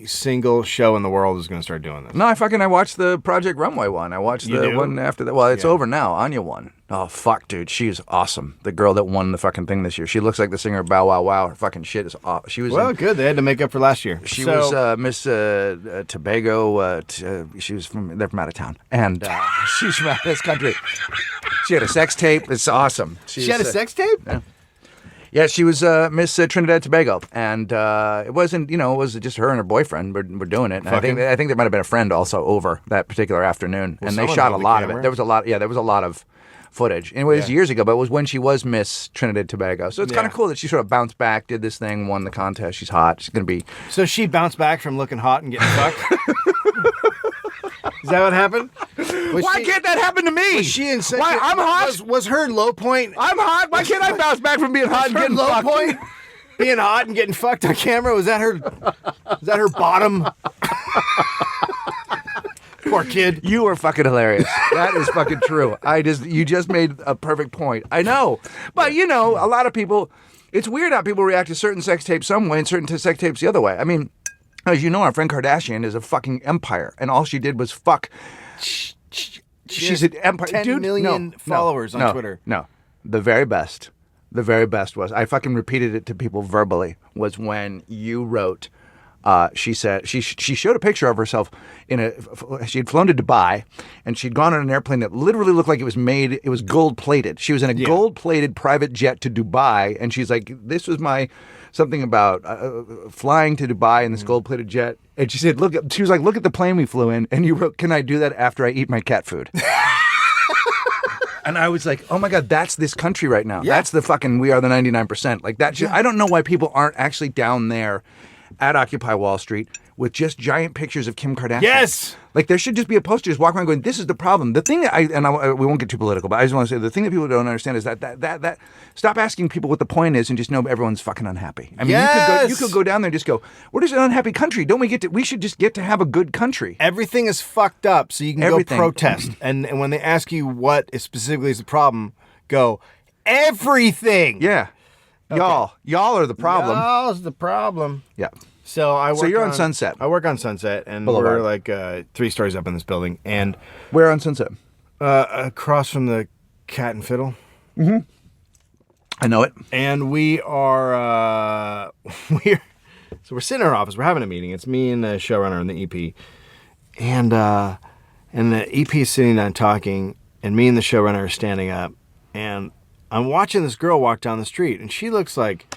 single show in the world is going to start doing this. No, I watched the Project Runway one. I watched You the do? one after that. Well, it's Yeah. over now. Anya won. Oh, fuck, dude. She's awesome. The girl that won the fucking thing this year. She looks like the singer of Bow Wow Wow. Her fucking shit is awesome. She was Well, in, good. They had to make up for last year. She was Miss Tobago. She was they're from out of town. And she's from out of this country. She had a sex tape. It's awesome. She had a sex tape? Yeah, she was Miss Trinidad Tobago, and it wasn't, it was just her and her boyfriend were doing it. And I think there might have been a friend also over that particular afternoon, and they someone shot a held the lot of it. camera? There was a lot of footage. And it was years ago, but it was when she was Miss Trinidad Tobago. So it's kind of cool that she sort of bounced back, did this thing, won the contest. She's hot. She's gonna be. So she bounced back from looking hot and getting fucked? Is that what happened? Why can't that happen to me? Was she in such Why? I'm hot. Was her low point? I'm hot. Why can't I bounce back from being hot and Her getting low fucked? point? Being hot and getting fucked on camera? Was that her? Was that her bottom? Poor kid. You are fucking hilarious. That is fucking true. You just made a perfect point. I know. But a lot of people, it's weird how people react to certain sex tapes some way and certain sex tapes the other way. I mean, as you know, our friend Kardashian is a fucking empire, and all she did was fuck. She's an empire. 10 Dude, million no, followers no, on Twitter. No. The very best was, I fucking repeated it to people verbally, was when you wrote, she said, she showed a picture of herself she had flown to Dubai, and she'd gone on an airplane that literally looked like it was gold plated. She was in a gold plated private jet to Dubai, and she's like, this was something about flying to Dubai in this gold plated jet. And she said, look at the plane we flew in. And you wrote, can I do that after I eat my cat food? And I was like, oh my God, that's this country right now. Yeah. That's the fucking, we are the 99%. Like that shit. I don't know why people aren't actually down there at Occupy Wall Street with just giant pictures of Kim Kardashian. Yes. Like there should just be a poster just walking around going, this is the problem. The thing that we won't get too political, but I just want to say the thing that people don't understand is that stop asking people what the point is and just know everyone's fucking unhappy. I mean, you could go down there and just go, we're just an unhappy country. We should just get to have a good country. Everything is fucked up, so you can Everything. go protest. And when they ask you what specifically is the problem, go, everything. Yeah. Okay. Y'all are the problem. Y'all's the problem. Yeah. So you're on Sunset. I work on Sunset, and Boulevard. we're like 3 stories up in this building, and Where on Sunset? across from the Cat and Fiddle. I know it. And we are we're sitting in our office. We're having a meeting. It's me and the showrunner and the EP, and the EP is sitting down talking, and me and the showrunner are standing up, and I'm watching this girl walk down the street, and she looks like.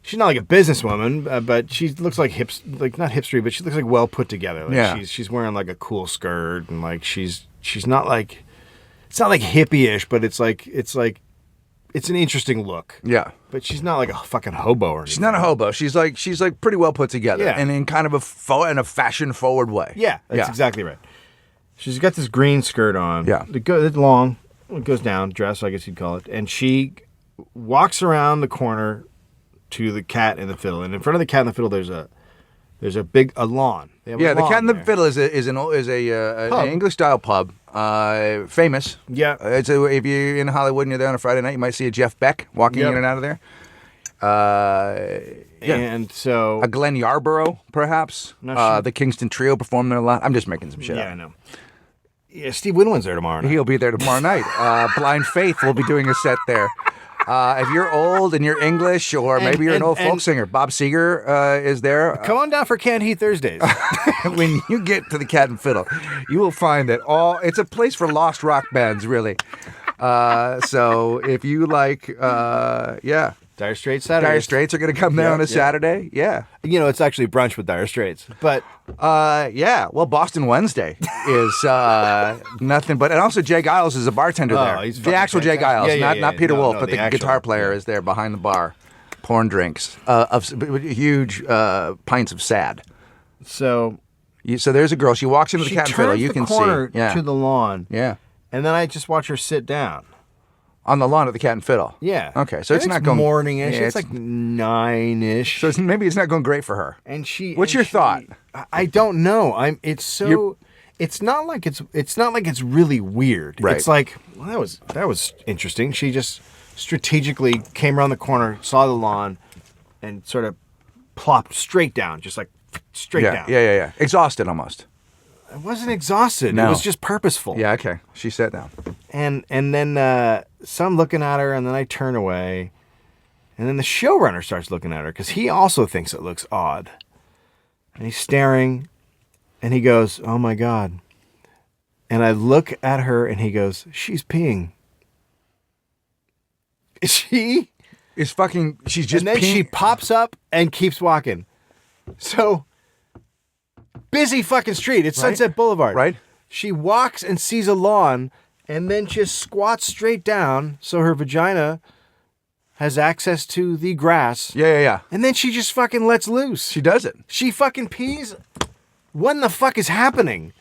She's not like a businesswoman, but she looks like not hipstery, but she looks like well put together. Like Yeah. she's wearing like a cool skirt, and like she's not like, it's not like hippie-ish, but it's an interesting look. Yeah. But she's not like a fucking hobo or anything. She's not a hobo. She's like pretty well put together, Yeah. and in kind of in a fashion forward way. Yeah, that's exactly right. She's got this green skirt on. Yeah. It's long. It goes down, dress, I guess you'd call it. And she walks around the corner to the Cat and the Fiddle, and in front of the Cat and the Fiddle, there's a big lawn. They have a Yeah, the lawn Cat and the there. Fiddle is an English style pub, famous. Yeah. If you're in Hollywood and you're there on a Friday night, you might see a Jeff Beck walking Yep. in and out of there. And so A Glenn Yarborough, perhaps. Not sure. The Kingston Trio performed there a lot. I'm just making some shit yeah, I up. know. Yeah, Steve Winwood's there tomorrow night. He'll be there tomorrow night. Blind Faith will be doing a set there. If you're old and you're English, or maybe you're an old folk singer, Bob Seger is there. Come on down for Canned Heat Thursdays. When you get to the Cat and Fiddle, you will find that it's a place for lost rock bands, really. So if you like, Dire Straits Saturday. Dire Straits are going to come there Yeah, on a yeah. Saturday. Yeah. It's actually brunch with Dire Straits. But Well, Boston Wednesday is nothing but, and also Jay Giles is a bartender there. he's The fucking actual Jay fantastic. Giles, Yeah, not Peter no, Wolf, no, but the the actual, guitar player yeah. is there behind the bar, pouring drinks of huge pints of sad. so So there's a girl. She walks into the She Cat and Fiddle. turns You the can corner see. Yeah. to the lawn, Yeah. and then I just watch her sit down. On the lawn at the Cat and Fiddle. Yeah. Okay, so And it's not going morning-ish. Yeah, it's like 9-ish. so maybe it's not going great for her. and she. What's and your she- thought? I don't know. It's so. You're- It's not like it's really weird. Right. It's like, well, that was interesting. She just strategically came around the corner, saw the lawn, and sort of plopped straight down, just like straight Yeah, down. yeah. Exhausted almost. I wasn't exhausted. No. It was just purposeful. Yeah, okay. She sat down. And then so I'm looking at her, and then I turn away, and then the showrunner starts looking at her because he also thinks it looks odd, and he's staring, and he goes, "Oh my God!" And I look at her, and he goes, "She's peeing." Is she? She's just And then she peeing- pops up and keeps walking. So busy fucking street. It's Right. Sunset Boulevard. Right. She walks and sees a lawn and then just squats straight down so her vagina has access to the grass. Yeah. And then she just fucking lets loose. She does it. She fucking pees. What in the fuck is happening?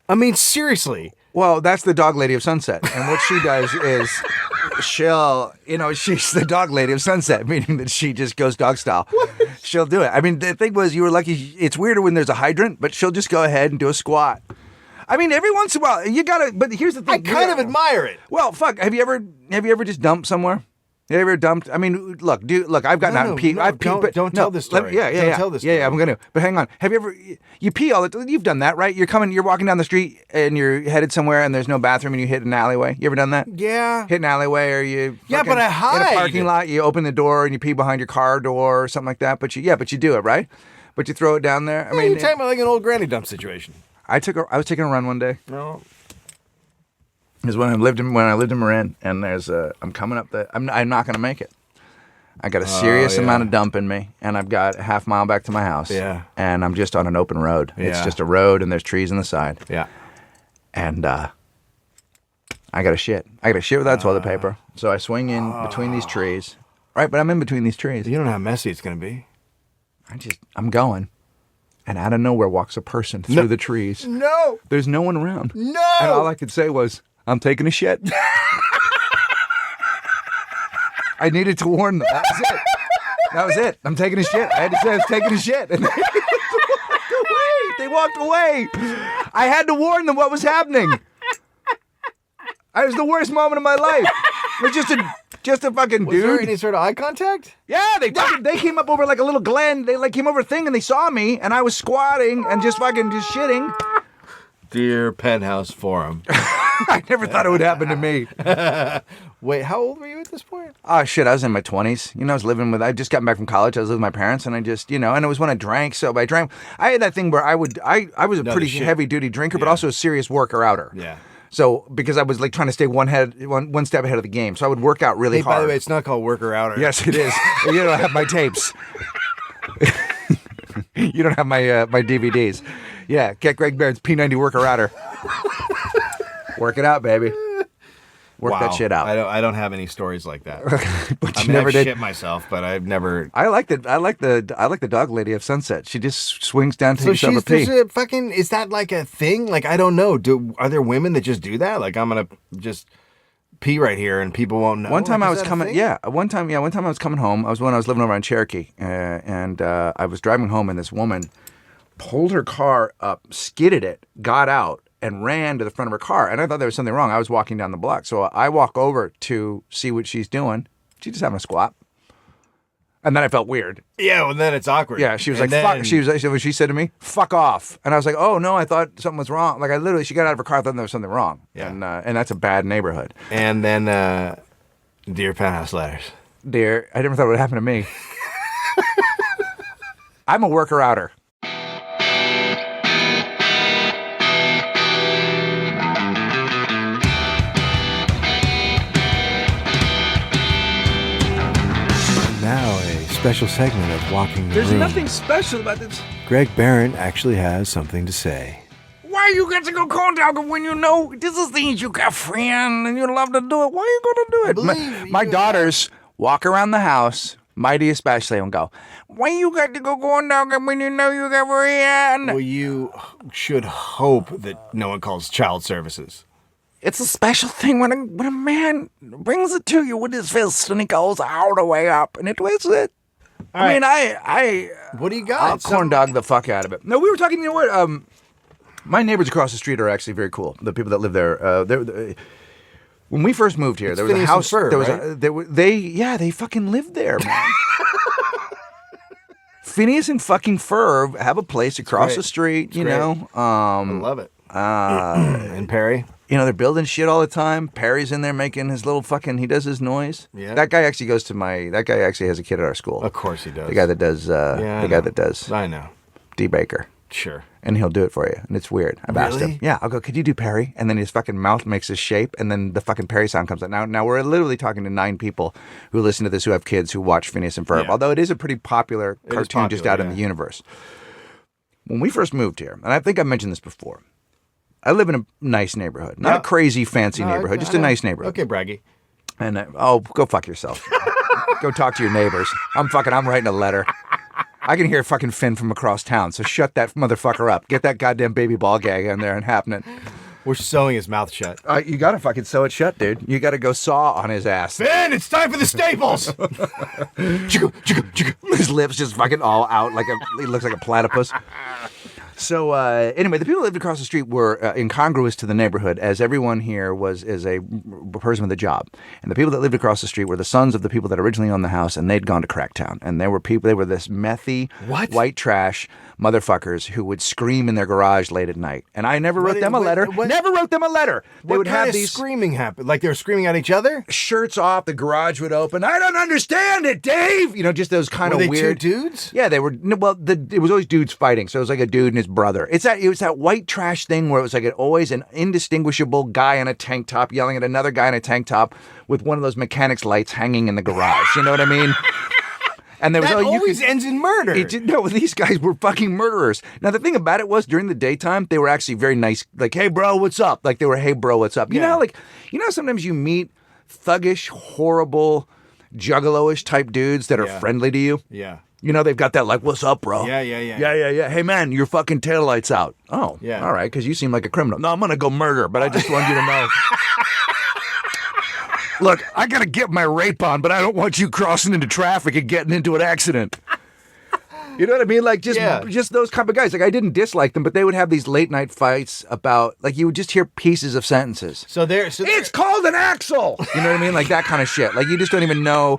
I mean, seriously. Well, that's the dog lady of Sunset. And what she does is she's the dog lady of Sunset, meaning that she just goes dog style. She'll do it. I mean, the thing was, you were lucky. It's weirder when there's a hydrant, but she'll just go ahead and do a squat. I mean, every once in a while, you gotta, but here's the thing. I kind of admire it. Well, fuck. Have you ever just dumped somewhere? Have you ever dumped? I mean, look, I've gotten out and peed. I've peed, but don't tell this story. Yeah, Don't tell this story. Yeah, I'm gonna. But hang on. Have you ever? You pee all the time. You've done that, right? You're walking down the street and you're headed somewhere and there's no bathroom and you hit an alleyway. You ever done that? Yeah. Hit an alleyway or you? Yeah, fucking- but I in hide. a parking lot. You open the door and you pee behind your car door or something like that. But you do it, right? But you throw it down there. I I mean, mean, you're talking about like an old granny dump situation. I was taking a run one day. No. It was when I lived in Marin, and I'm coming up I'm not gonna make it. I got a serious yeah. amount of dump in me, and I've got a half mile back to my house. Yeah. And I'm just on an open road. It's Yeah. just a road, and there's trees on the side. Yeah. And I got to shit. I got to shit without toilet paper. So I swing in between these trees. Right, but I'm in between these trees. You don't know how messy it's going to be. I'm going. And out of nowhere walks a person through the trees. No. There's no one around. No. And all I could say was, I'm taking a shit. I needed to warn them. That was it. That was it. I'm taking a shit. I had to say I was taking a shit. And they walked away. I had to warn them what was happening. It was the worst moment of my life. It was just a fucking Was there dude. any sort of eye contact? Yeah, they came up over like a little glen. They like came over a thing and they saw me and I was squatting and just shitting. Dear Penthouse Forum. I never thought it would happen to me. Wait, how old were you at this point? Oh shit, I was in my 20s. I just got back from college. I was living with my parents and and it was when I drank. So I had that thing where I was a pretty shit. heavy duty drinker, but Yeah. also a serious worker outer. Yeah. So because I was like trying to stay one step ahead of the game. So I would work out really Hey, hard. by the way, it's not called worker outer. Yes, it is. You don't have my tapes. You don't have my my DVDs. Yeah, get Greg Barron's P90 worker outer. Work it out, baby. Work Wow. that shit out. I don't have any stories like that. But I you mean, never I've did. shit myself, but I've never. I like the dog lady of Sunset. She just swings down to So herself a there's pee. a fucking. Is that like a thing? Like I don't know. Are there women that just do that? Like I'm gonna just pee right here and people won't know. One time Like, I is was that a coming. thing? Yeah, one time I was coming home. When I was living over in Cherokee, and I was driving home, and this woman pulled her car up, skidded it, got out, and ran to the front of her car. And I thought there was something wrong. I was walking down the block, so I walk over to see what she's doing. She's just having a squat. And then I felt weird. Yeah. Well, then it's awkward. Yeah, she was And like, then- "Fuck." She said to me, "Fuck off." And I was like, "Oh no, I thought something was wrong." Like she got out of her car, I thought there was something wrong. Yeah. And that's a bad neighborhood. And then, dear Penthouse Letters. Dear, I never thought it would happen to me. I'm a worker outer. Now a special segment of Walking the There's Room. nothing special about this. Greg Barron actually has something to say. Why you got to go cold dog when you know this is things you got friend and you love to do it? Why you gonna do it? believe My you- daughters walk around the house Mighty especially, and go, why you got to go corn dog when you know you got Brienne? Well, you should hope that no one calls child services. It's a special thing when a man brings it to you with his fist and he goes all the way up and it twists it. I mean, I What do you I'll got? corn dog the fuck out of it. No, we were talking. You know what? My neighbors across the street are actually very cool. The people that live there. When we first moved here, there was a Phineas and house. Ferb, There was right? they fucking lived there, man. Phineas and fucking Ferb have a place across great. the street. It's You great. know, I love it. And Perry? you know, they're building shit all the time. Perry's in there making his little fucking. He does his noise. Yeah. That guy actually goes to my. That guy actually has a kid at our school. Of course he does. The guy that does. Yeah, the guy that does I know. D Baker. Sure. And he'll do it for you. And it's weird. I've asked him. Really? Yeah, I'll go, could you do Perry? And then his fucking mouth makes this shape, and then the fucking Perry sound comes out. Now we're literally talking to 9 people who listen to this who have kids who watch Phineas and Ferb, Yeah. although it is a pretty popular is cartoon just popular, out in yeah. the universe. When we first moved here, and I think I've mentioned this before, I live in a nice neighborhood. Not Yeah. a crazy, fancy No, neighborhood, I just a know. nice neighborhood. Okay, Braggy. And go fuck yourself. Go talk to your neighbors. I'm writing a letter. I can hear fucking Finn from across town, so shut that motherfucker up. Get that goddamn baby ball gag in there and happening. We're sewing his mouth shut. You gotta fucking sew it shut, dude. You gotta go saw on his ass. Ben, it's time for the staples. His lips just fucking all out he looks like a platypus. So anyway, the people that lived across the street were incongruous to the neighborhood, as everyone here is a person with a job. And the people that lived across the street were the sons of the people that originally owned the house, and they'd gone to Cracktown. And they were this methy, What? white trash motherfuckers who would scream in their garage late at night. And I never wrote them a letter. Never wrote them a letter. They What would kind have of these screaming happen? Like they were screaming at each other? shirts off, the garage would open. I don't understand it, Dave. You know, just those kind Were of they weird two dudes? Yeah, they were. It was always dudes fighting. So it was like a dude and his brother. It was that white trash thing where it was like always an indistinguishable guy in a tank top yelling at another guy in a tank top with one of those mechanics lights hanging in the garage. You know what I mean? And there was That you always could- ends in murder. No, these guys were fucking murderers. Now, the thing about it was, during the daytime, they were actually very nice. Like, hey, bro, what's up? Like, they were, hey, bro, what's up? You Yeah. know, how sometimes you meet thuggish, horrible, juggalo-ish type dudes that are Yeah. friendly to you? Yeah. You know, they've got that, like, what's up, bro? Yeah. Yeah. Hey, man, your fucking taillight's out. Oh, Yeah. all right, because you seem like a criminal. No, I'm going to go murder, but I just want you to know. Look, I got to get my rape on, but I don't want you crossing into traffic and getting into an accident. You know what I mean? Like, just those kind of guys. Like, I didn't dislike them, but they would have these late night fights about, like, you would just hear pieces of sentences. It's called an axle! You know what I mean? Like, that kind of shit. Like, you just don't even know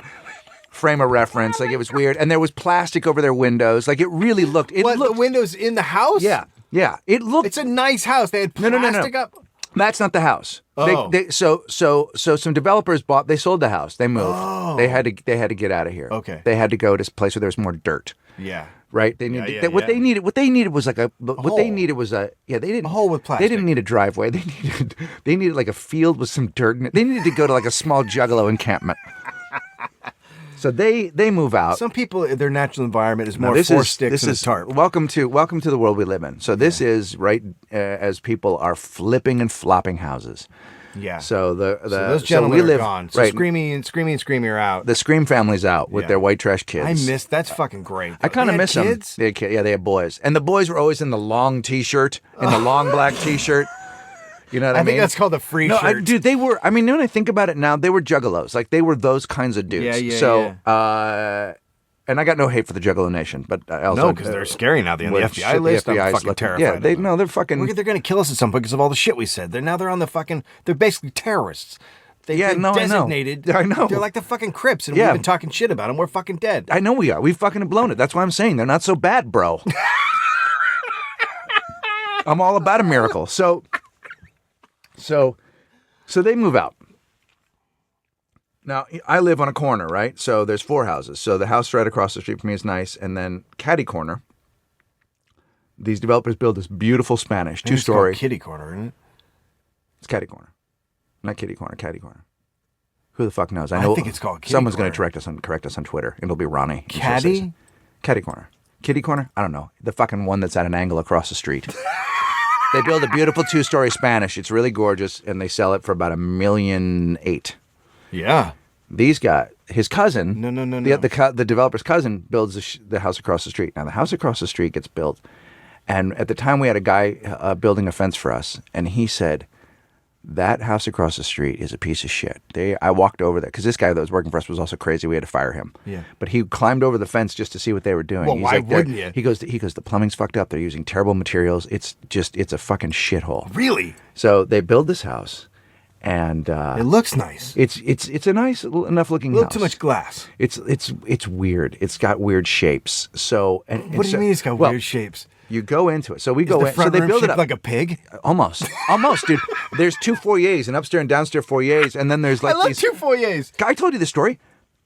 frame of reference. Like, it was weird. And there was plastic over their windows. Like, it really looked... the windows in the house? Yeah. It looked... It's a nice house. They had plastic No. up. That's not the house. Oh. So some developers they sold the house. They moved. Oh. They had to get out of here. Okay. They had to go to a place where there was more dirt. Yeah. Right? They needed Yeah, what yeah. they needed was like hole. they needed was they didn't A hole with They plastic. didn't need a driveway. They needed like a field with some dirt in it. They needed to go to like a small juggalo encampment. So they move out. Some people, their natural environment is Now, more four sticks and a tarp. Welcome to the world we live in. So this is right as people are flipping and flopping houses. Yeah. So those gentlemen we are live, gone. So right. screaming are out. The Scream family's out with Yeah. their white trash kids. I miss that's fucking great. I kind of miss them. kids? They had boys, and the boys were always in the long T-shirt, in the long black T-shirt. You know what I mean? think that's called a free no, shirt. dude, they were. I mean, when I think about it now, they were juggalos. Like they were those kinds of dudes. Yeah, So, and I got no hate for the Juggalo Nation, but I also No, because they're scary now. They're on the well, FBI shit, list. the I'm FBI's fucking looking- terrified. Yeah, of them. they're fucking. They're going to kill us at some point because of all the shit we said. They're on the fucking. They're basically terrorists. They've Yeah, been no, I know. designated. I know. They're like the fucking Crips, and Yeah. we've been talking shit about them. We're fucking dead. I know we are. We've fucking blown it. That's why I'm saying they're not so bad, bro. I'm all about a miracle. So they move out. Now, I live on a corner, right? So there's 4 houses. So the house right across the street from me is nice. And then catty corner, these developers build this beautiful Spanish, It's called 2-story. Kitty corner, isn't it? It's catty corner. Not kitty corner, catty corner. Who the fuck knows? I know think it's called kitty someone's going corner. to correct us on Twitter. It'll be Ronnie. Caddy? Catty corner. Kitty corner? I don't know. The fucking one that's at an angle across the street. They build a beautiful 2-story Spanish. It's really gorgeous, and they sell it for about $1.8 million. Yeah. These guys, his cousin, No. the developer's cousin builds the house across the street. Now the house across the street gets built, and at the time we had a guy building a fence for us, and he said, that house across the street is a piece of shit. I walked over there because this guy that was working for us was also crazy. We had to fire him. Yeah. But he climbed over the fence just to see what they were doing. Well, He's why like, wouldn't you? He goes, the plumbing's fucked up. They're using terrible materials. It's a fucking shithole. Really? So they build this house, and It looks nice. it's a nice enough looking A little house. too much glass. It's weird. It's got weird shapes. So What do you mean it's got weird shapes? You go into it. So we Is go the in. So front they room build it shaped up like a pig? almost, dude. There's 2 foyers, an upstairs and downstairs foyers, and then there's like I love these. 2 foyers. I told you this story.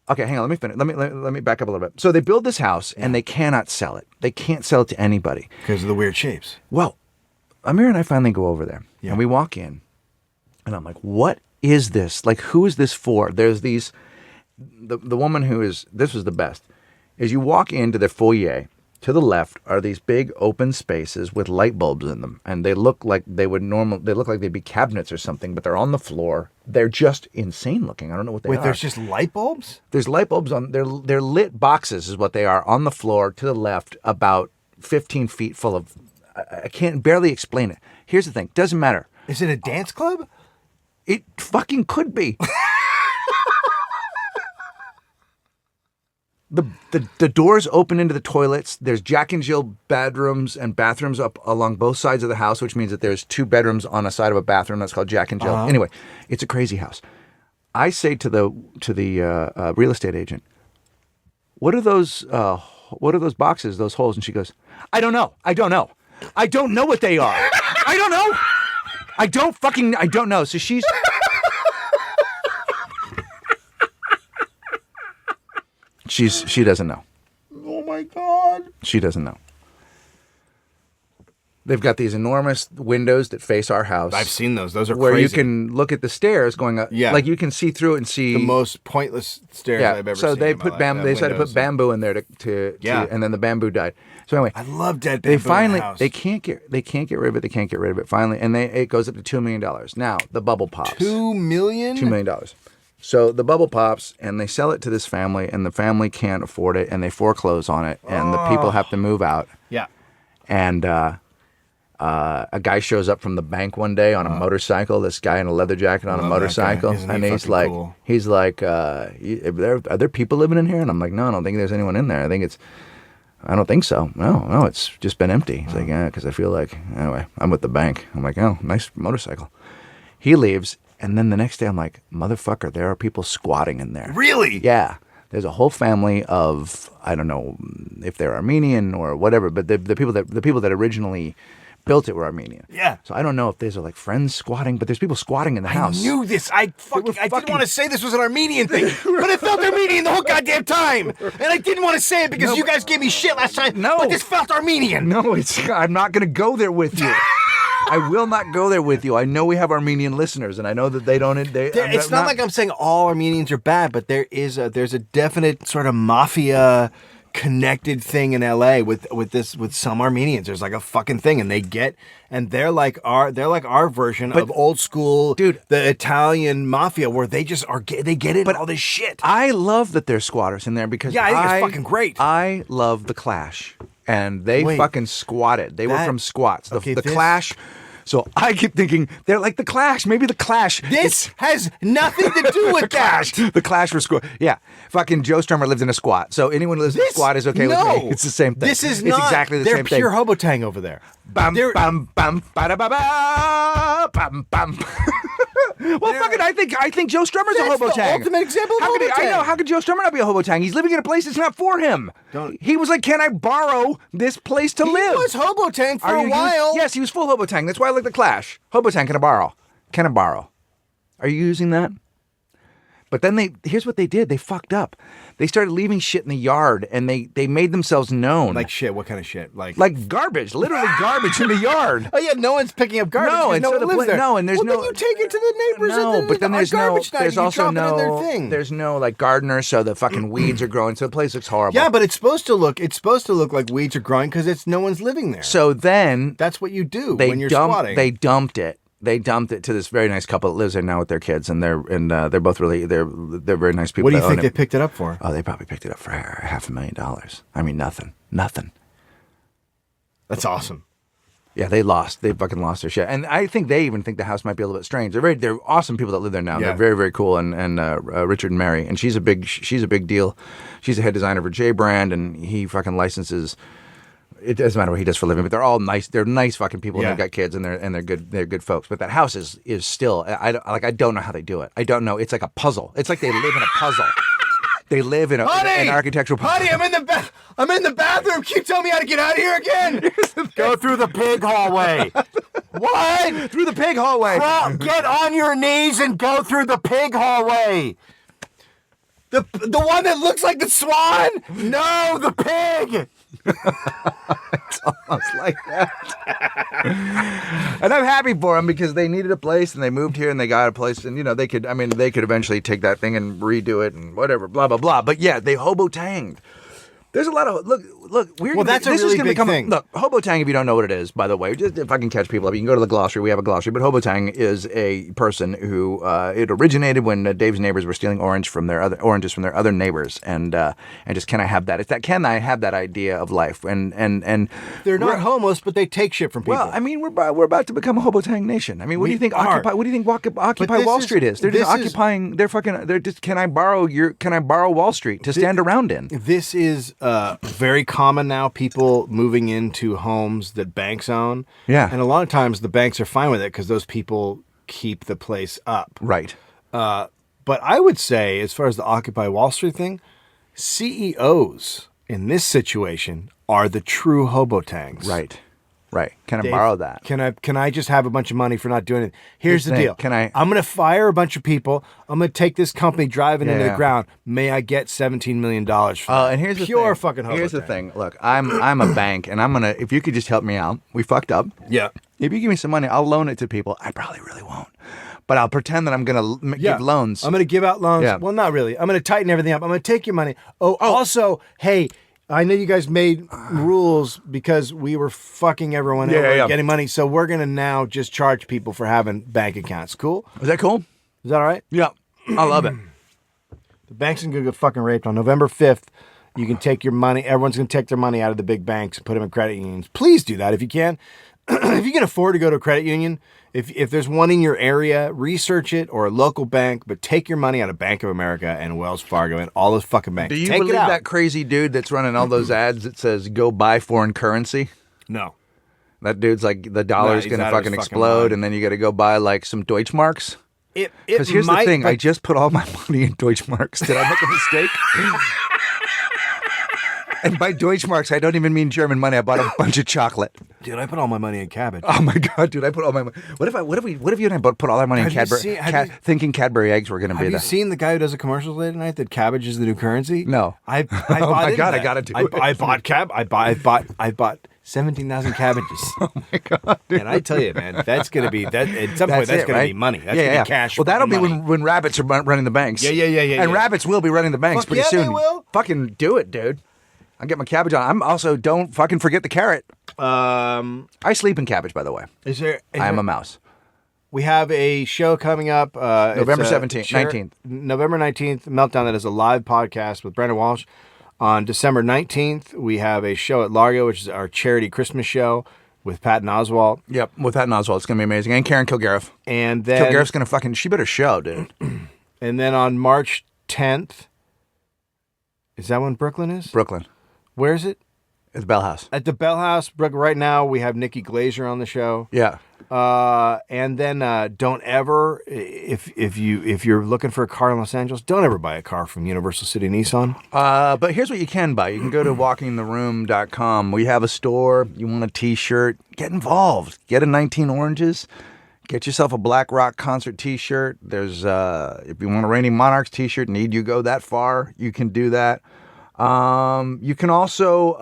Okay, hang on. Let me finish. Let me back up a little bit. So they build this house, and they cannot sell it. They can't sell it to anybody. Because of the weird shapes. Well, Amir and I finally go over there, Yeah. and we walk in, and I'm like, "What is this? Like, who is this for?" There's these. The woman who is this was the best. Is you walk into the foyer. To the left are these big open spaces with light bulbs in them, and they look like they look like they'd be cabinets or something, but they're on the floor. They're just insane looking. I don't know what they are. Wait, there's just light bulbs? There's light bulbs on. They're lit boxes, is what they are, on the floor to the left, about 15 feet full of. I can't barely explain it. Here's the thing. Doesn't matter. Is it a dance club? It fucking could be. The doors open into the toilets. There's Jack and Jill bedrooms and bathrooms up along both sides of the house, which means that there's 2 bedrooms on a side of a bathroom. That's called Jack and Jill. Anyway, it's a crazy house. I say to the real estate agent, what are those boxes, those holes? And she goes, I don't know what they are. I don't know. I don't know. So she doesn't know. Oh my God. She doesn't know. They've got these enormous windows that face our house. I've seen those. Those are where crazy. you can look at the stairs going up. Yeah. Like you can see through it and see The most pointless stairs I've ever so seen. they in my put life. bamboo. They decided to put Windows. bamboo in there to Yeah. and then the bamboo died. So anyway, I love dead they bamboo finally in the house. they can't get rid of it. They can't get rid of it finally, and it goes up to $2 million. Now the bubble pops. $2 million? $2 million. So the bubble pops, and they sell it to this family, and the family can't afford it, and they foreclose on it, and the people have to move out. Yeah. And a guy shows up from the bank one day on a motorcycle. This guy in a leather jacket on a love that motorcycle, guy. Isn't he and fucking he's cool? like, are there people living in here? And I'm like, no, I don't think there's anyone in there. I don't think so. No, it's just been empty. He's like, yeah, because I feel like anyway. I'm with the bank. I'm like, oh, nice motorcycle. He leaves, and then the next day I'm like, motherfucker, there are people squatting in there. Really? Yeah. There's a whole family of, I don't know if they're Armenian or whatever, but the people that originally built it were Armenian. Yeah. So I don't know if these are like friends squatting, but there's people squatting in the I house. knew this. I didn't want to say this was an Armenian thing, but it felt Armenian the whole goddamn time. And I didn't want to say it because you guys gave me shit last time. No. But this felt Armenian. No, I'm not going to go there with you. I will not go there with you. I know we have Armenian listeners, and I know that they don't. It's not like I'm saying all Armenians are bad, but there's a definite sort of mafia connected thing in LA with some Armenians. There's like a fucking thing, and they're like our version of old school, dude, the Italian mafia, where they just they get in all this shit. I love that there's squatters in there because Yeah, I think it's fucking great. I love the Clash, and they fucking squatted. They were from squats. The Clash. So I keep thinking they're like the Clash. Maybe the Clash. This has nothing to do with that. The Clash were squat. Yeah, fucking Joe Strummer lived in a squat. So anyone who lives in a squat is okay with me. It's the same thing. This is it's not. exactly the they're same thing. pure Hobotang over there. Bam, bam, bam, ba ba ba, bam, bam. Well, fucking, I think Joe Strummer's a That's the hobotang. ultimate example of I know. hobotang. How could Joe Strummer not be a hobotang? He's living in a place that's not for him. He was like, "Can I borrow this place to live?" He was Hobotang for a you while. Yes, he was full hobotang. That's why I like the Clash. Hobotang, can I borrow? Can I borrow? Are you using that? But then here's what they did. They fucked up. They started leaving shit in the yard, and they made themselves known. Like shit. What kind of shit? Like garbage. Literally garbage in the yard. Oh yeah, no one's picking up garbage. No, and no so one lives there. no, and there's well, no. Then you take it to the neighbors. No, and then but then there's no. garbage night, There's you also drop it in their no. thing. There's no like gardener, so the fucking weeds are growing. So the place looks horrible. Yeah, but it's supposed to look like weeds are growing because no one's living there. So then that's what you do when you're squatting. They dumped it they dumped it to this very nice couple that lives there now with their kids, and they're both really they're very nice people. What do you that think own they it. picked it up for? Oh, they probably picked it up for $500,000. I mean, nothing. That's awesome. Yeah, they fucking lost their shit, and I think they even think the house might be a little bit strange. They're awesome people that live there now. Yeah. They're very, very cool, and Richard and Mary, and she's a big deal. She's a head designer for J Brand, and he fucking licenses. It doesn't matter what he does for a living, but they're all nice. They're nice fucking people. Yeah. And they've got kids, and they're good. They're good folks. But that house is still. I don't know how they do it. I don't know. It's like a puzzle. It's like they live in a puzzle. They live in an architectural puzzle. Honey, I'm in the bathroom. Keep telling me how to get out of here again. Go through the pig hallway. What? Through the pig hallway. Get on your knees and go through the pig hallway. The one that looks like the swan? No, the pig. It's almost like that. And I'm happy for them because they needed a place and they moved here and they got a place, and they could eventually take that thing and redo it and whatever, blah blah blah. But yeah, they hobo-tanged. There's a lot of look. Well, that's a really big thing. Look, Hobotang, if you don't know what it is, by the way, just if I can catch people up, you can go to the glossary. We have a glossary, but Hobotang is a person who it originated when Dave's neighbors were stealing oranges from their other neighbors, and just can I have that? It's that can I have that idea of life? And they're not homeless, but they take shit from people. well, I mean, we're about to become a Hobotang nation. I mean, what do you think? are. What do you think? Occupy Wall Street is? They're just occupying. They're fucking. They're just. Can I borrow Wall Street to stand around in? This is very common now, people moving into homes that banks own. Yeah. And a lot of times the banks are fine with it because those people keep the place up. Right. But I would say, as far as the Occupy Wall Street thing, CEOs in this situation are the true hobotangs. Right. Can I Dave, borrow that? Can I just have a bunch of money for not doing it? Here's the deal. I'm going to fire a bunch of people. I'm going to take this company driving into the ground. May I get $17 million for that? And here's the pure thing. fucking hobotang. Here's the thing. Look, I'm a bank, and I'm gonna. If you could just help me out, we fucked up. Yeah. If you give me some money, I'll loan it to people. I probably really won't, but I'll pretend that I'm gonna give loans. I'm going to give out loans. Yeah. Well, not really. I'm going to tighten everything up. I'm going to take your money. Also, hey, I know you guys made rules because we were fucking everyone over and getting money, so we're going to now just charge people for having bank accounts. Cool? Is that cool? Is that all right? Yeah, I love it. The bank's going to get fucking raped on November 5th. You can take your money. Everyone's going to take their money out of the big banks and put them in credit unions. Please do that if you can. If you can afford to go to a credit union, if there's one in your area, research it, or a local bank, but take your money out of Bank of America and Wells Fargo and all those fucking banks. Do you take believe it out. that crazy dude that's running all those ads that says "Go buy foreign currency"? No. That dude's like the dollar's he's gonna out of his fucking fucking explode, mind. and then you got to go buy like some Deutschmarks. It Because here's the might, thing: I but- just put all my money in Deutschmarks. Did I make a mistake? And by Deutschmarks, I don't even mean German money. I bought a bunch of chocolate. Dude, I put all my money in cabbage. Oh my god, dude! I put all my money. What if you and I both put all our money in Have you Cadbury, seen- thinking Cadbury eggs were going to be Have you there? seen the guy who does the commercials late at night that cabbage is the new currency? No. I bought Oh my into God, I that. gotta do it. I bought 17,000 cabbages. Oh my god, dude. And I tell you, man, that's going to be that at some point. That's it, going right? to be money. That's going to be cash. Well, that'll be money. when rabbits are running the banks. Yeah. And rabbits will be running the banks Fuck pretty yeah, soon. they will. Fucking do it, dude. I'll get my cabbage on. I'm also don't fucking forget the carrot. I sleep in cabbage, by the way. I am a mouse. We have a show coming up. November it's, 17th, 19th. November 19th, Meltdown. That is a live podcast with Brandon Walsh. On December 19th, we have a show at Largo, which is our charity Christmas show with Patton Oswalt. Yep, with that and Oswald, it's gonna be amazing. And Karen Kilgariff. And then Kilgariff's gonna fucking. She better show, dude. And then on March 10th, is that when Brooklyn is? Brooklyn. Where is it? It's Bell House. At the Bell House. Right now, we have Nikki Glazer on the show. Yeah. And then don't ever, if you're looking for a car in Los Angeles, don't ever buy a car from Universal City Nissan. But here's what you can buy. You can go to walkingtheroom.com. We have a store. You want a t-shirt? Get involved. Get a 19 Oranges. Get yourself a Black Rock concert t-shirt. There's if you want a Reigning Monarchs t-shirt, need you go that far, you can do that. You can also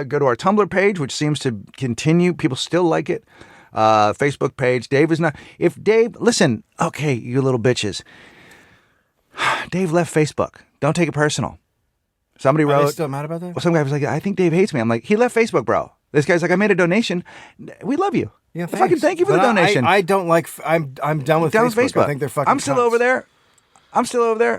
go to our Tumblr page, which seems to continue. People still like it. Facebook page. Dave is not. If Dave, listen, okay, you little bitches. Dave left Facebook. Don't take it personal. Somebody Are wrote. they still mad about that? Well, some guy was like, I think Dave hates me. I'm like, he left Facebook, bro. This guy's like, I made a donation. We love you. Yeah, Well, fucking thank you for the But donation. I don't like. I'm done with Down Facebook. with Facebook. I think they're fucking. I'm still cunts. over there.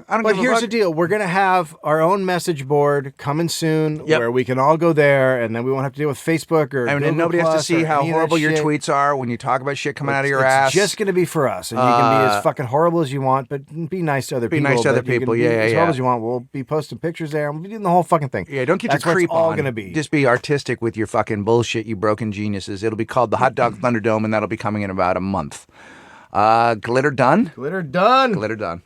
I don't But give a here's fuck. the deal: we're gonna have our own message board coming soon, Yep. where we can all go there, and then we won't have to deal with Facebook or. And Google then nobody has to Plus see or how any of that horrible your shit. tweets are when you talk about shit coming out of your It's ass. just gonna be for us, and you can be as fucking horrible as you want, but be nice to other people. nice to other but you can people. be Yeah, as yeah, horrible yeah. as you want. We'll be posting pictures there, and we'll be doing the whole fucking thing. Yeah, don't get That's your what creep it's all on. gonna be. Just be artistic with your fucking bullshit, you broken geniuses. It'll be called the Hot Dog Thunderdome, and that'll be coming in about a month. Glitter done? Glitter done. Glitter done.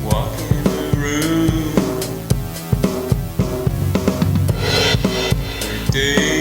Walk in the room. Every day